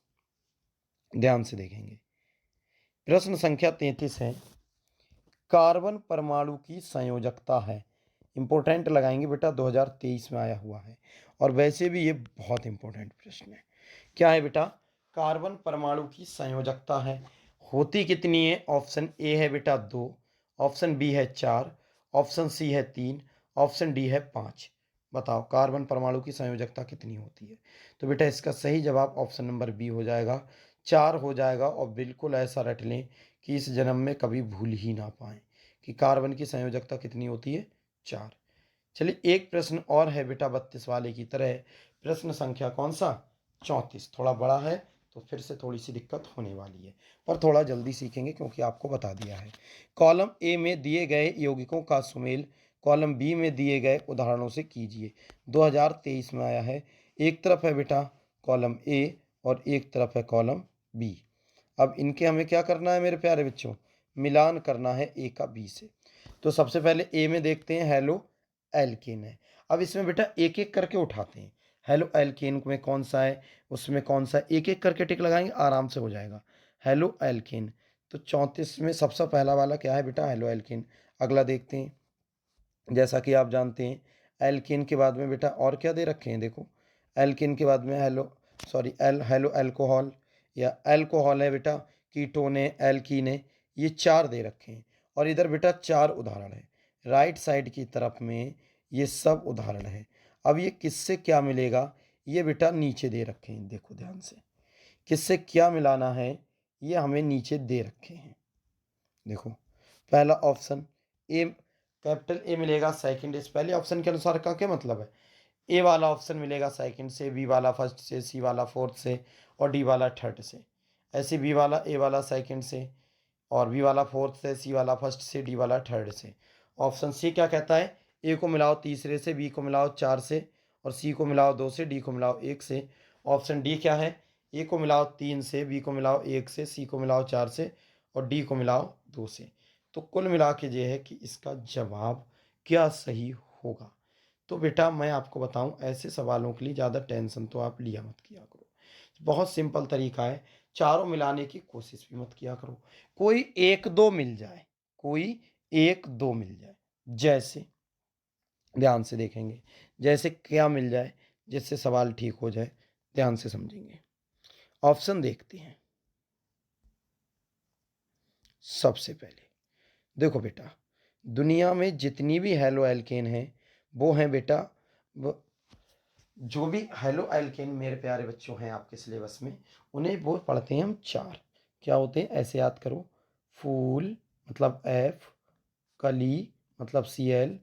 ध्यान से देखेंगे, प्रश्न संख्या 33 है, कार्बन परमाणु की संयोजकता है। इंपॉर्टेंट लगाएंगे बेटा, 2023 में आया हुआ है और वैसे भी ये बहुत इंपॉर्टेंट प्रश्न है। क्या है बेटा, कार्बन परमाणु की संयोजकता है, होती कितनी है। ऑप्शन ए है बेटा 2, ऑप्शन बी है 4, ऑप्शन सी है 3, ऑप्शन डी है 5। बताओ कार्बन परमाणु की संयोजकता कितनी होती है। तो बेटा इसका सही जवाब ऑप्शन नंबर बी हो जाएगा, 4 हो जाएगा। और बिल्कुल ऐसा रट लें कि इस जन्म में कभी भूल ही ना पाएं कि कार्बन की संयोजकता कितनी होती है, 4। चलिए एक प्रश्न और है बेटा 32 वाले की तरह, प्रश्न संख्या कौन सा, 34। थोड़ा बड़ा है तो फिर से थोड़ी सी दिक्कत होने वाली है, पर थोड़ा जल्दी सीखेंगे क्योंकि आपको बता दिया है। कॉलम ए में दिए गए यौगिकों का सुमेल कॉलम बी में दिए गए उदाहरणों से कीजिए। 2023 में आया है। एक तरफ है बेटा कॉलम ए और एक तरफ है कॉलम बी। अब इनके हमें क्या करना है मेरे प्यारे बच्चों, मिलान करना है ए का बी से। तो सबसे पहले ए में देखते हैं हेलो एल्केन है। अब इसमें बेटा एक एक करके उठाते हैं, हेलो एल्केन में कौन सा है, उसमें कौन सा है, एक एक करके टिक लगाएंगे, आराम से हो जाएगा। हेलो एल्केन, तो 34 में सबसे पहला वाला क्या है बेटा, हेलो एल्केन। अगला देखते हैं, जैसा कि आप जानते हैं एल्केन के बाद में बेटा और क्या दे रखे हैं, देखो एल्केन के बाद में हेलो एल्कोहल या एल्कोहल है बेटा, कीटोन है, एल्कीन है, ये 4 दे रखे हैं। और इधर बेटा 4 उदाहरण है, राइट साइड की तरफ में ये सब उदाहरण है। अब ये किससे क्या मिलेगा, ये बेटा नीचे दे रखे हैं, देखो ध्यान से, किससे क्या मिलाना है ये हमें नीचे दे रखे हैं। देखो पहला ऑप्शन ए, कैपिटल ए मिलेगा, सेकंड इस पहले ऑप्शन के अनुसार का क्या मतलब है, ए वाला ऑप्शन मिलेगा सेकंड से, बी वाला फर्स्ट से, सी वाला फोर्थ से और डी वाला थर्ड से। ऐसे बी वाला ए वाला सेकंड से और बी वाला फोर्थ से, सी वाला फर्स्ट से, डी वाला थर्ड से। ऑप्शन सी क्या कहता है, ए को मिलाओ तीसरे से, बी को मिलाओ चार से और सी को मिलाओ दो से, डी को मिलाओ एक से। ऑप्शन डी क्या है, ए को मिलाओ तीन से, बी को मिलाओ एक से, सी को मिलाओ चार से और डी को मिलाओ दो से। तो कुल मिला के ये है कि इसका जवाब क्या सही होगा। तो बेटा मैं आपको बताऊं, ऐसे सवालों के लिए ज़्यादा टेंशन तो आप लिया मत किया करो। बहुत सिंपल तरीका है, चारों मिलाने की कोशिश भी मत किया करो। कोई एक दो मिल जाए, कोई एक दो मिल जाए, जैसे ध्यान से देखेंगे, जैसे क्या मिल जाए जिससे सवाल ठीक हो जाए, ध्यान से समझेंगे। ऑप्शन देखते हैं। सबसे पहले देखो बेटा, दुनिया में जितनी भी हेलो एल्केन हैं वो हैं बेटा, वो जो भी हेलो एल्केन मेरे प्यारे बच्चों हैं आपके सिलेबस में, उन्हें वो पढ़ते हैं हम चार। क्या होते हैं ऐसे याद करो, फूल मतलब एफ, कली मतलब सी एल,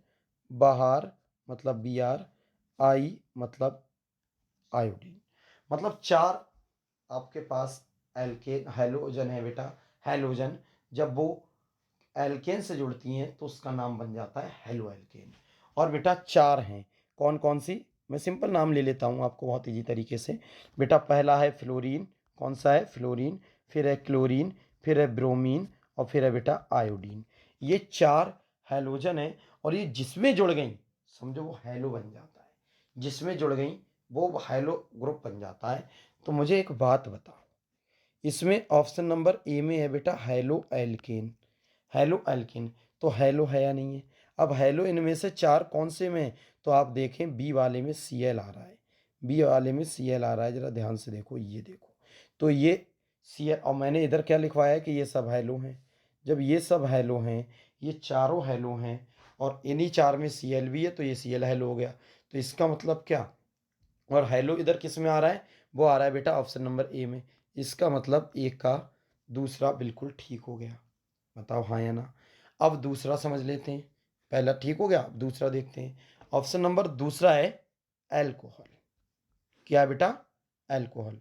बहार मतलब बी आर, आई मतलब आयोडीन। मतलब चार आपके पास एल्केन हैलोजन है बेटा। हैलोजन जब वो एल्केन से जुड़ती हैं तो उसका नाम बन जाता है हेलो एल्केन। और बेटा चार हैं, कौन कौन सी, मैं सिंपल नाम ले लेता हूँ आपको बहुत ईजी तरीके से। बेटा पहला है फ्लोरीन, कौन सा है फ्लोरीन, फिर है क्लोरीन, फिर है ब्रोमीन और फिर है बेटा आयोडीन। ये चार हैलोजन है और ये जिसमें जुड़ गई समझो वो हैलो बन जाता है, जिसमें जुड़ गई वो हैलो ग्रुप बन जाता है। तो मुझे एक बात बताओ, इसमें ऑप्शन नंबर ए में है बेटा हेलो एल्केन। हेलो एल्केन तो हेलो है या नहीं है। अब हेलो इनमें से चार कौन से में है, तो आप देखें बी वाले में सी एल आ रहा है, बी वाले में सी एल आ रहा है, जरा ध्यान से देखो, ये देखो। तो ये सी एल, और मैंने इधर क्या लिखवाया है कि ये सब हेलो हैं। जब ये सब हेलो हैं, ये चारों हेलो हैं और इन्हीं चार में सी एल भी है, तो ये सी एल हेलो हो गया। तो इसका मतलब क्या, और हेलो इधर किस में आ रहा है, वो आ रहा है बेटा ऑप्शन नंबर ए में। इसका मतलब एक का दूसरा बिल्कुल ठीक हो गया। बताओ हाँ या ना। अब दूसरा समझ लेते हैं, पहला ठीक हो गया, अब दूसरा देखते हैं। ऑप्शन नंबर दूसरा है अल्कोहल। क्या है बेटा, अल्कोहल।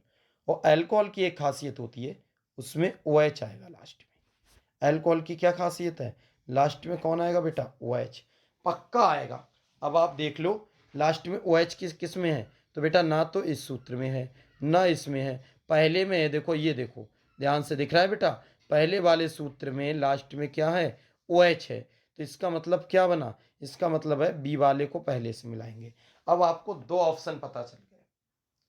और अल्कोहल की एक खासियत होती है, उसमें ओ एच आएगा लास्ट में। अल्कोहल की क्या खासियत है, लास्ट में कौन आएगा बेटा, ओ एच पक्का आएगा। अब आप देख लो लास्ट में ओ एच किस में है, तो बेटा ना तो इस सूत्र में है ना इसमें है, पहले में है। देखो ये देखो, ध्यान से दिख रहा है बेटा, पहले वाले सूत्र में लास्ट में क्या है, ओ एच है। तो इसका मतलब क्या बना, इसका मतलब है बी वाले को पहले से मिलाएंगे। अब आपको दो ऑप्शन पता चल गए,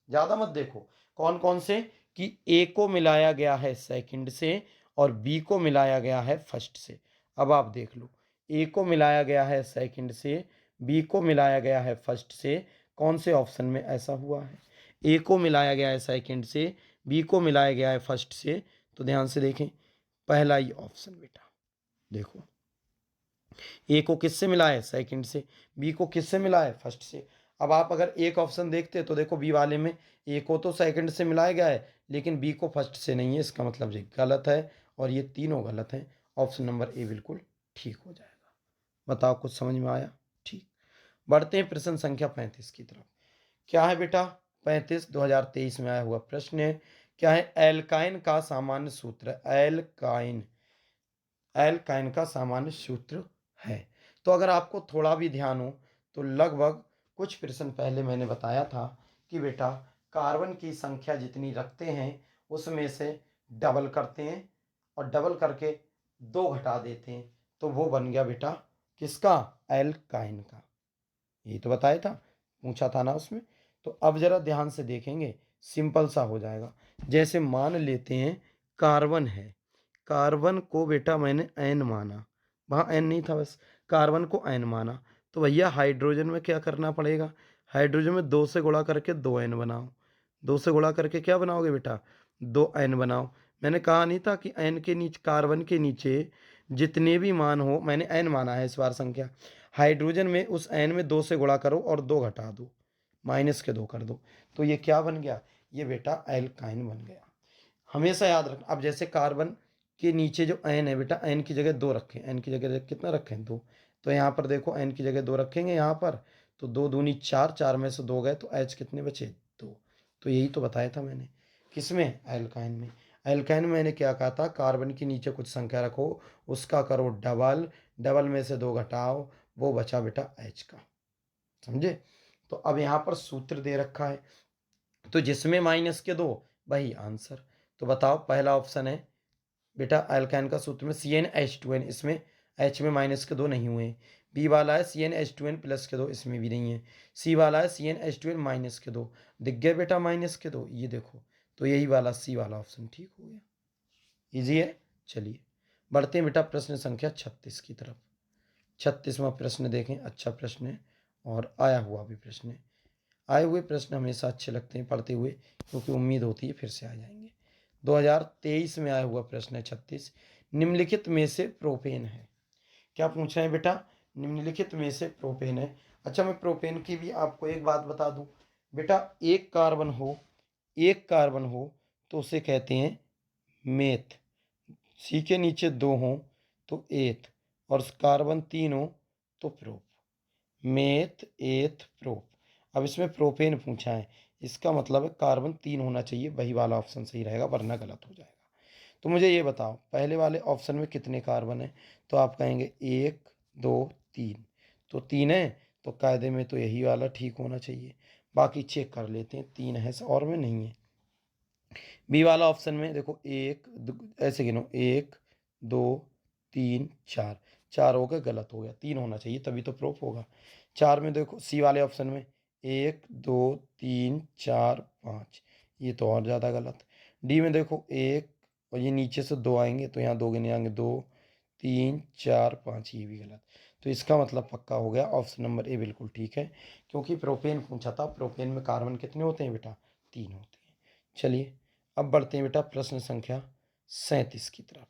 ज़्यादा मत देखो कौन कौन से, कि ए को मिलाया गया है सेकंड से और बी को मिलाया गया है फर्स्ट से। अब आप देख लो, ए को मिलाया गया है सेकंड से, बी को मिलाया गया है फर्स्ट से, कौन से ऑप्शन में ऐसा हुआ है, ए को मिलाया गया है सेकंड से, बी को मिलाया गया है फर्स्ट से। तो ध्यान से देखें, पहला ही ऑप्शन बेटा, देखो ए को किससे मिला है, सेकंड से, बी को किससे मिला है, फर्स्ट से। अब आप अगर एक ऑप्शन देखते तो देखो बी वाले में ए को तो सेकंड से मिलाया गया है लेकिन बी को फर्स्ट से नहीं है, इसका मतलब ये गलत है और ये तीनों गलत हैं। ऑप्शन नंबर ए बिल्कुल ठीक हो जाएगा। बताओ कुछ समझ में आया, ठीक। बढ़ते हैं प्रश्न संख्या 35 की तरफ। क्या है बेटा, 35 2023 में आया हुआ प्रश्न है। क्या है, एल्काइन का सामान्य सूत्र, एल्काइन, एल्काइन का सामान्य सूत्र है। तो अगर आपको थोड़ा भी ध्यान हो तो लगभग कुछ प्रश्न पहले मैंने बताया था कि बेटा कार्बन की संख्या जितनी रखते हैं उसमें से डबल करते हैं और डबल करके दो घटा देते हैं, तो वो बन गया बेटा किसका, एल्काइन का। यही तो बताया था, पूछा था ना उसमें। तो अब जरा ध्यान से देखेंगे, सिंपल सा हो जाएगा। जैसे मान लेते हैं कार्बन है, कार्बन को बेटा मैंने एन माना, वहाँ एन नहीं था बस, कार्बन को एन माना। तो भैया हाइड्रोजन में क्या करना पड़ेगा, हाइड्रोजन में दो से गुणा करके दो एन बनाओ। दो से गुणा करके क्या बनाओगे बेटा, दो एन बनाओ। मैंने कहा नहीं था कि एन के नीचे, कार्बन के नीचे जितने भी मान हो, मैंने एन माना है इस बार संख्या, हाइड्रोजन में उस एन में दो से गुणा करो और दो घटा दो, माइनस के दो कर दो। तो ये क्या बन गया, ये बेटा एल्काइन बन गया। हमेशा याद रखना। अब जैसे कार्बन के नीचे जो एन है बेटा, एन की जगह दो रखें, एन की जगह कितना रखें, दो। तो यहाँ पर देखो एन की जगह दो रखेंगे यहाँ पर, तो 2 दूनी 4, 4 में से 2 गए तो H कितने बचे? 2। तो यही तो बताया था मैंने। किसमें? एल्काइन में। एल्काइन में मैंने क्या कहा था? कार्बन के नीचे कुछ संख्या रखो, उसका करो डबल, डबल में से 2 घटाओ, वो बचा बेटा H का। समझे? तो अब यहाँ पर सूत्र दे रखा है, तो जिसमें माइनस के 2 वही आंसर। तो बताओ, पहला ऑप्शन है बेटा एल्काइन का सूत्र में CnH2n, इसमें H में माइनस के 2 नहीं हुए। बी वाला है CnH2n प्लस के 2, इसमें भी नहीं है। सी वाला है CnH2n माइनस के 2, दिख गए बेटा माइनस के 2, ये देखो। तो यही वाला सी वाला ऑप्शन ठीक हो गया। इजी है। चलिए बढ़ते हैं बेटा प्रश्न संख्या 36 की तरफ। 36वां प्रश्न देखें, अच्छा प्रश्न है और आया हुआ भी प्रश्न है। आए हुए प्रश्न हमेशा अच्छे लगते हैं पढ़ते हुए, क्योंकि उम्मीद होती है फिर से आ जाएंगे। 2023 में आया हुआ प्रश्न है 36। निम्नलिखित में से प्रोपेन है। क्या पूछ रहे हैं बेटा? निम्नलिखित में से प्रोपेन है। अच्छा, मैं प्रोपेन की भी आपको एक बात बता दूं बेटा, एक कार्बन हो तो उसे कहते हैं मेथ, सी के नीचे 2 हों तो एथ, और कार्बन 3 हो तो प्रोप। मेथ, एथ, प्रोप। अब इसमें प्रोपेन पूछा है, इसका मतलब है कार्बन 3 होना चाहिए, वही वाला ऑप्शन सही रहेगा, वरना गलत हो जाएगा। तो मुझे ये बताओ, पहले वाले ऑप्शन में कितने कार्बन है? तो आप कहेंगे 1, 2, 3। तो 3 है, तो कायदे में तो यही वाला ठीक होना चाहिए। बाकी चेक कर लेते हैं, 3 है और में नहीं है। बी वाला ऑप्शन में देखो, ऐसे गिनो, 1, 2, 3, 4। 4 हो गया, गलत हो गया, 3 होना चाहिए तभी तो प्रूफ होगा। 4 में देखो, सी वाले ऑप्शन में 1, 2, 3, 4, 5, ये तो और ज़्यादा गलत। डी में देखो 1, और ये नीचे से 2 आएंगे तो यहाँ 2 गिने आएंगे, 2, 3, 4, 5, ये भी गलत। तो इसका मतलब पक्का हो गया, ऑप्शन नंबर ए बिल्कुल ठीक है, क्योंकि प्रोपेन पूछा था। प्रोपेन में कार्बन कितने होते हैं बेटा? 3 होते हैं। चलिए अब बढ़ते हैं बेटा प्रश्न संख्या 37 की तरफ।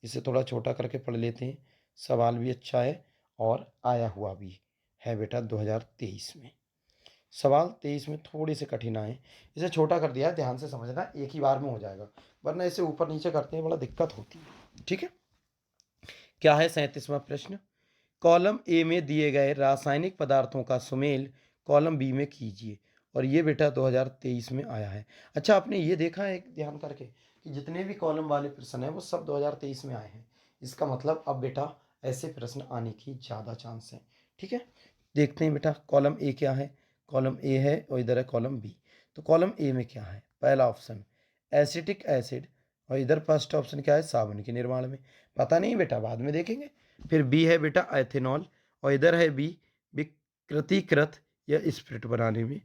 इसे थोड़ा छोटा करके पढ़ लेते हैं, सवाल भी अच्छा है और आया हुआ भी है बेटा 2023 में। सवाल 23 में थोड़ी सी कठिन आए, इसे छोटा कर दिया है, ध्यान से समझना, एक ही बार में हो जाएगा, वरना इसे ऊपर नीचे करते हैं बड़ा दिक्कत होती है। ठीक है, क्या है 37वां प्रश्न? कॉलम ए में दिए गए रासायनिक पदार्थों का सुमेल कॉलम बी में कीजिए। और ये बेटा 2023 में आया है। अच्छा, आपने ये देखा है ध्यान करके कि जितने भी कॉलम वाले प्रश्न हैं वो सब 2023 में आए हैं। इसका मतलब अब बेटा ऐसे प्रश्न आने की ज़्यादा चांस है। ठीक है, देखते हैं बेटा कॉलम ए क्या है। कॉलम ए है और इधर है कॉलम बी। तो कॉलम ए में क्या है? पहला ऑप्शन एसिटिक एसिड, और इधर फर्स्ट ऑप्शन क्या है? साबुन के निर्माण में। पता नहीं बेटा, बाद में देखेंगे। फिर बी है बेटा एथेनॉल, और इधर है बी विकृतीकृत या स्प्रिट बनाने में।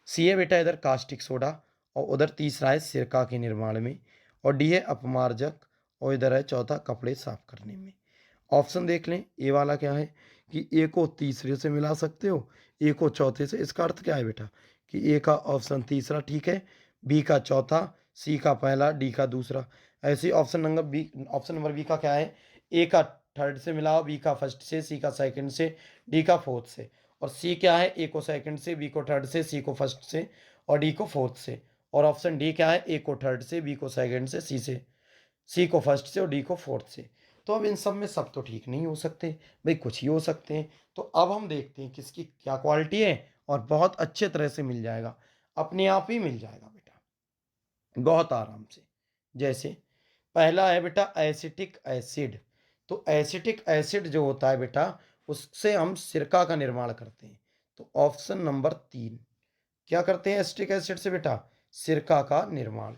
सी है बेटा इधर कास्टिक सोडा, और उधर तीसरा है सिरका के निर्माण में। और डी है अपमार्जक, और इधर है चौथा कपड़े साफ करने में। ऑप्शन देख लें, ए वाला क्या है कि ए को तीसरे से मिला सकते हो, ए को चौथे से। इसका अर्थ क्या है बेटा कि ए का ऑप्शन तीसरा ठीक है, बी का चौथा, सी का पहला, डी का दूसरा। ऐसे ऑप्शन नंबर बी का क्या है? ए का थर्ड से मिलाओ, बी का फर्स्ट से, सी का सेकंड से, डी का फोर्थ से। और सी क्या है? ए को सेकंड से, बी को थर्ड से, सी को फर्स्ट से, और डी को फोर्थ से। और ऑप्शन डी क्या है? ए को थर्ड से, बी को सेकंड से, सी को फर्स्ट से और डी को फोर्थ से। तो अब इन सब में सब तो ठीक नहीं हो सकते भाई, कुछ ही हो सकते हैं। तो अब हम देखते हैं किसकी क्या क्वालिटी है, और बहुत अच्छे तरह से मिल जाएगा, अपने आप ही मिल जाएगा बेटा, बहुत आराम से। जैसे पहला है बेटा एसिटिक एसिड। तो एसिटिक एसिड जो होता है बेटा, उससे हम सिरका का निर्माण करते हैं। तो ऑप्शन नंबर 3, क्या करते हैं एसिटिक एसिड से बेटा? सिरका का निर्माण।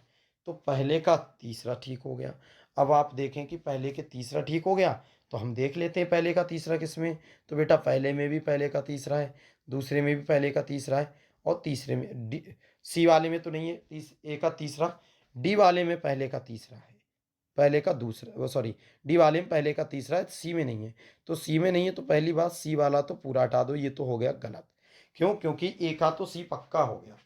तो पहले का तीसरा ठीक हो गया। अब आप देखें कि पहले के तीसरा ठीक हो गया, तो हम देख लेते हैं पहले का तीसरा किसमें। तो बेटा पहले में भी पहले का तीसरा है, दूसरे में भी पहले का तीसरा है, और तीसरे में सी वाले में तो नहीं है ए का तीसरा, डी वाले में पहले का तीसरा है, पहले का दूसरा, वो सॉरी, डी वाले में पहले का तीसरा है, सी में नहीं है। तो सी में नहीं है तो पहली बात सी वाला तो पूरा हटा दो, ये तो हो गया गलत। क्यों? क्योंकि ए का तो सी पक्का हो गया,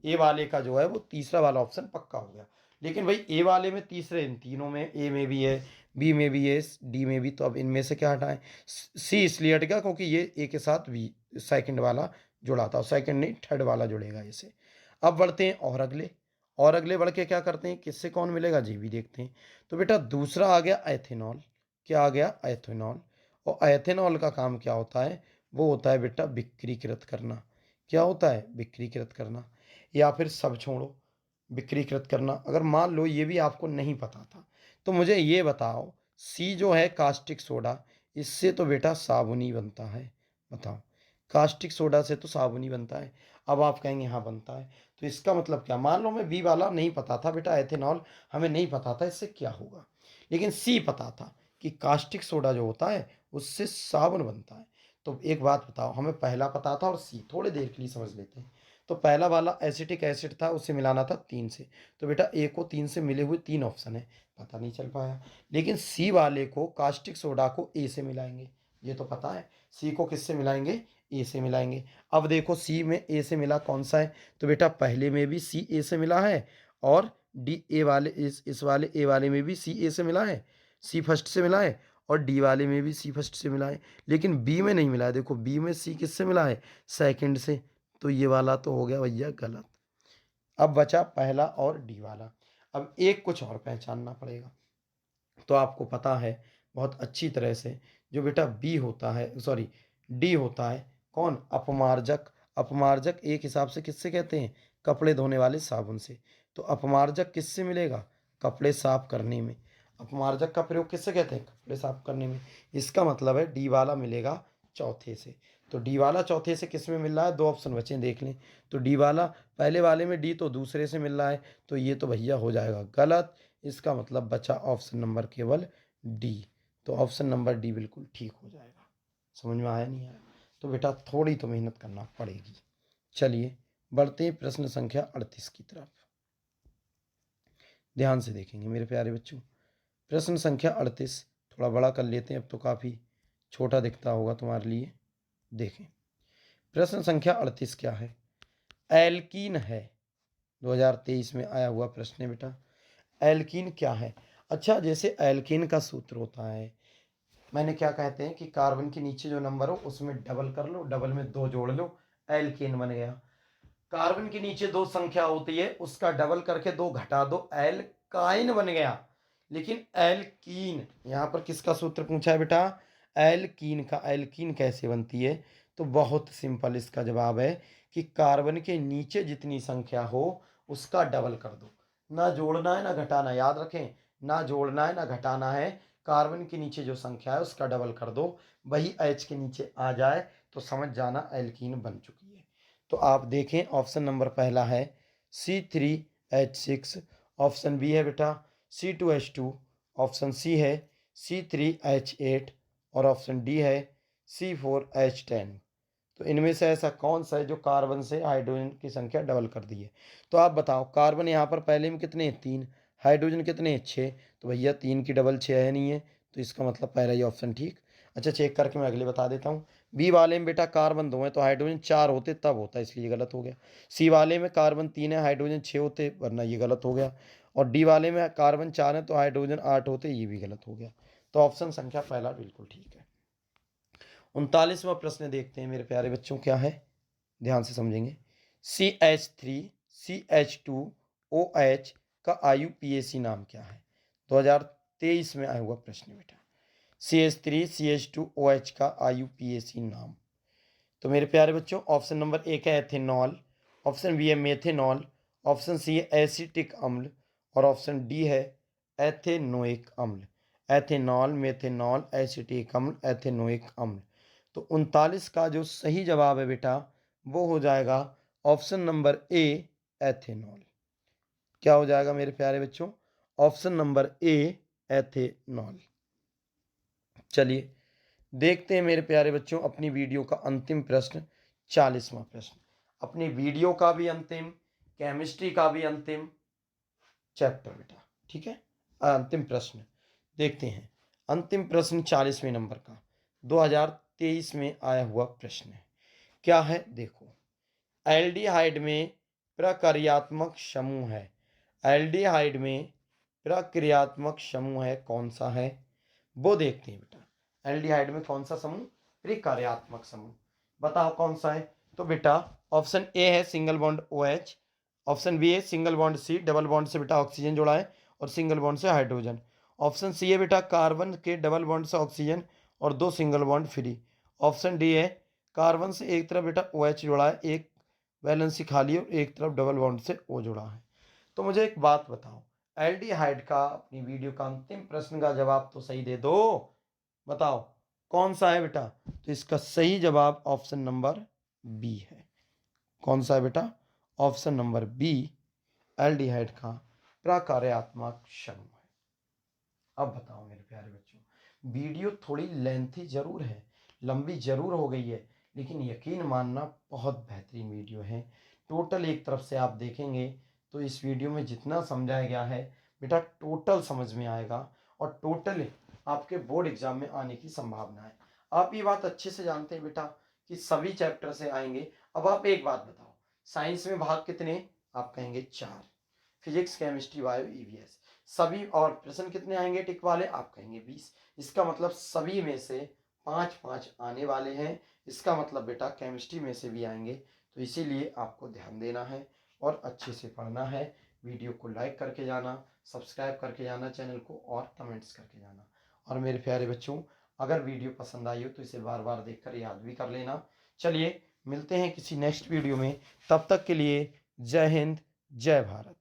ए वाले का जो है वो तीसरा वाला ऑप्शन पक्का हो गया। लेकिन भाई ए वाले में तीसरे इन तीनों में, ए में भी है, बी में भी है, डी में भी, तो अब इनमें से क्या हटाएं? सी इसलिए हट गया क्योंकि ये ए के साथ बी सेकंड वाला जुड़ा था, सेकंड नहीं थर्ड वाला जुड़ेगा इसे। अब बढ़ते हैं और अगले बढ़ के क्या करते हैं, किससे कौन मिलेगा जी भी देखते हैं। तो बेटा दूसरा आ गया एथेनॉल। क्या आ गया? एथेनॉल। और एथेनॉल का काम क्या होता है? वो होता है बेटा विक्रीकृत करना। क्या होता है? विक्रीकृत करना। या फिर सब छोड़ो, विक्रीकृत करना। अगर मान लो ये भी आपको नहीं पता था, तो मुझे ये बताओ, सी जो है कास्टिक सोडा, इससे तो बेटा साबुन ही बनता है। बताओ, कास्टिक सोडा से तो साबुन ही बनता है। अब आप कहेंगे हाँ बनता है, तो इसका मतलब क्या? मान लो मैं बी वाला नहीं पता था बेटा, एथेनॉल हमें नहीं पता था इससे क्या होगा, लेकिन सी पता था कि कास्टिक सोडा जो होता है उससे साबुन बनता है। तो एक बात बताओ, हमें पहला पता था और सी, थोड़ी देर के लिए समझ लेते हैं। तो पहला वाला एसिटिक एसिड था, उसे मिलाना था 3 से। तो बेटा ए को 3 से मिले हुए 3 ऑप्शन है, पता नहीं चल पाया। लेकिन सी वाले को, कास्टिक सोडा को ए से मिलाएंगे, ये तो पता है। सी को किससे मिलाएंगे? ए से मिलाएंगे। अब देखो सी में ए से मिला कौन सा है? तो बेटा पहले में भी सी ए से मिला है, और डी ए वाले, इस वाले ए वाले में भी सी ए से मिला है, सी फर्स्ट से मिला है, और डी वाले में भी सी फर्स्ट से मिला है। लेकिन बी में नहीं मिला है। देखो बी में सी किससे मिला है? सेकंड से। तो ये वाला तो हो गया भैया गलत। अब बचा पहला और डी वाला। अब एक कुछ और पहचानना पड़ेगा। तो आपको पता है बहुत अच्छी तरह से, जो बेटा बी होता है, सॉरी डी होता है, कौन? अपमार्जक। अपमार्जक एक हिसाब से किससे कहते हैं? कपड़े धोने वाले साबुन से। तो अपमार्जक किससे मिलेगा? कपड़े साफ करने में। अपमार्जक का प्रयोग किससे कहते हैं? कपड़े साफ करने में। इसका मतलब है डी वाला मिलेगा चौथे से। तो डी वाला चौथे से किस में मिल रहा है? दो ऑप्शन बचे हैं, देख लें। तो डी वाला पहले वाले में, डी तो दूसरे से मिल रहा है, तो ये तो भैया हो जाएगा गलत। इसका मतलब बचा ऑप्शन नंबर केवल डी। तो ऑप्शन नंबर डी बिल्कुल ठीक हो जाएगा। समझ में आया नहीं आया? तो बेटा थोड़ी तो मेहनत करना पड़ेगी। चलिए बढ़ते हैं प्रश्न संख्या 38 की तरफ। ध्यान से देखेंगे मेरे प्यारे बच्चों। प्रश्न संख्या 38 थोड़ा बड़ा कर लेते हैं, अब तो काफ़ी छोटा दिखता होगा तुम्हारे लिए। देखें प्रश्न संख्या 38 क्या है? एल्कीन है, 2023 में आया हुआ प्रश्न है बेटा। एल्कीन क्या है? अच्छा, जैसे एल्कीन का सूत्र होता है, मैंने क्या कहते हैं कि कार्बन के नीचे जो नंबर हो उसमें डबल कर लो, डबल में 2 जोड़ लो, एल्केन बन गया। कार्बन के नीचे 2 संख्या होती है, उसका डबल करके 2 घटा दो, एल्काइन बन गया। लेकिन एल्कीन, यहां पर किसका सूत्र पूछा है बेटा? एल्कीन का। एल्कीन कैसे बनती है? तो बहुत सिंपल इसका जवाब है कि कार्बन के नीचे जितनी संख्या हो उसका डबल कर दो। ना जोड़ना है ना घटाना, याद रखें, ना जोड़ना है ना घटाना है। कार्बन के नीचे जो संख्या है उसका डबल कर दो, वही एच के नीचे आ जाए तो समझ जाना एल्कीन बन चुकी है। तो आप देखें, ऑप्शन नंबर पहला है C3H6, ऑप्शन बी है बेटा C2H2, ऑप्शन सी है C3H8, और ऑप्शन डी है C4H10। तो इनमें से ऐसा कौन सा है जो कार्बन से हाइड्रोजन की संख्या डबल कर दी है? तो आप बताओ, कार्बन यहाँ पर पहले में कितने हैं? 3। हाइड्रोजन कितने हैं? 6। तो भैया 3 की डबल 6 है नहीं है, तो इसका मतलब पहला ही ऑप्शन ठीक। अच्छा, चेक करके मैं अगले बता देता हूँ। बी वाले में बेटा कार्बन 2 है तो हाइड्रोजन 4 होते तब होता है, इसलिए गलत हो गया। सी वाले में कार्बन 3 है, हाइड्रोजन 6 होते, वरना ये गलत हो गया। और डी वाले में कार्बन 4 है तो हाइड्रोजन 8 होते, ये भी गलत हो गया। तो ऑप्शन संख्या पहला बिल्कुल ठीक है। 39वां प्रश्न देखते हैं मेरे प्यारे बच्चों, क्या है? ध्यान से समझेंगे। CH3CH2OH का IUPAC नाम क्या है? 2023 में आया हुआ प्रश्न बेटा। CH3CH2OH का IUPAC नाम। तो मेरे प्यारे बच्चों, ऑप्शन नंबर एक है एथेनॉल, ऑप्शन बी है मेथेनॉल, ऑप्शन सी है एसिटिक अम्ल, और ऑप्शन डी है एथेनोइक अम्ल। एथेनॉल, मेथेनॉल, एसिटिक अम्ल, एथेनोइक अम्ल। तो 39 का जो सही जवाब है बेटा वो हो जाएगा ऑप्शन नंबर ए, एथेनॉल। क्या हो जाएगा मेरे प्यारे बच्चों? ऑप्शन नंबर ए, एथेनॉल। चलिए देखते हैं मेरे प्यारे बच्चों अपनी वीडियो का अंतिम प्रश्न, 40वां प्रश्न। अपनी वीडियो का भी अंतिम, केमिस्ट्री का भी अंतिम चैप्टर बेटा, ठीक है। अंतिम प्रश्न देखते हैं। अंतिम प्रश्न 40वें नंबर का 2023 में आया हुआ प्रश्न है। क्या है? देखो, एल्डिहाइड में प्रक्रियात्मक समूह है। एल्डिहाइड में प्रक्रियात्मक समूह है, कौन सा है वो देखते हैं बेटा। एल्डिहाइड में कौन सा समूह? प्रक्रियात्मक समूह। बताओ कौन सा है? तो बेटा ऑप्शन ए है single bond OH, option B है single bond C, double bond से बेटा ऑक्सीजन जोड़ा है, और सिंगल बॉन्ड से हाइड्रोजन। ऑप्शन सी है बेटा कार्बन के डबल बॉन्ड से ऑक्सीजन और 2 single bond free. Option D है कार्बन से एक तरफ बेटा OH जुड़ा है, एक वैलेंसी खाली है और एक तरफ डबल बॉन्ड से O जुड़ा है। तो मुझे एक बात बताओ, एल्डिहाइड का अपनी वीडियो का अंतिम प्रश्न का जवाब तो सही दे दो। बताओ कौन सा है बेटा? तो इसका सही जवाब ऑप्शन नंबर बी है। कौन सा है बेटा? ऑप्शन नंबर बी एल्डिहाइड का प्रकार्यात्मक समूह है। अब बताओ मेरे प्यारे बच्चों, वीडियो थोड़ी लेंथी जरूर है, लंबी जरूर हो गई है, लेकिन यकीन मानना बहुत बेहतरीन वीडियो है। टोटल एक तरफ से आप देखेंगे तो इस वीडियो में जितना समझाया गया है बेटा टोटल समझ में आएगा और टोटल आपके बोर्ड एग्जाम में आने की संभावना है। आप ये बात अच्छे से जानते हैं बेटा कि सभी चैप्टर से आएंगे। अब आप एक बात बताओ, साइंस में भाग कितने? आप कहेंगे 4, फिजिक्स केमिस्ट्री बायो ईवीएस सभी, और प्रश्न कितने आएंगे टिक वाले? आप कहेंगे 20। इसका मतलब सभी में से 5-5 आने वाले हैं। इसका मतलब बेटा केमिस्ट्री में से भी आएंगे। तो इसीलिए आपको ध्यान देना है और अच्छे से पढ़ना है। वीडियो को लाइक करके जाना, सब्सक्राइब करके जाना चैनल को, और कमेंट्स करके जाना। और मेरे प्यारे बच्चों, अगर वीडियो पसंद आई हो तो इसे बार बार देखकर याद भी कर लेना। चलिए मिलते हैं किसी नेक्स्ट वीडियो में, तब तक के लिए जय हिंद, जय भारत।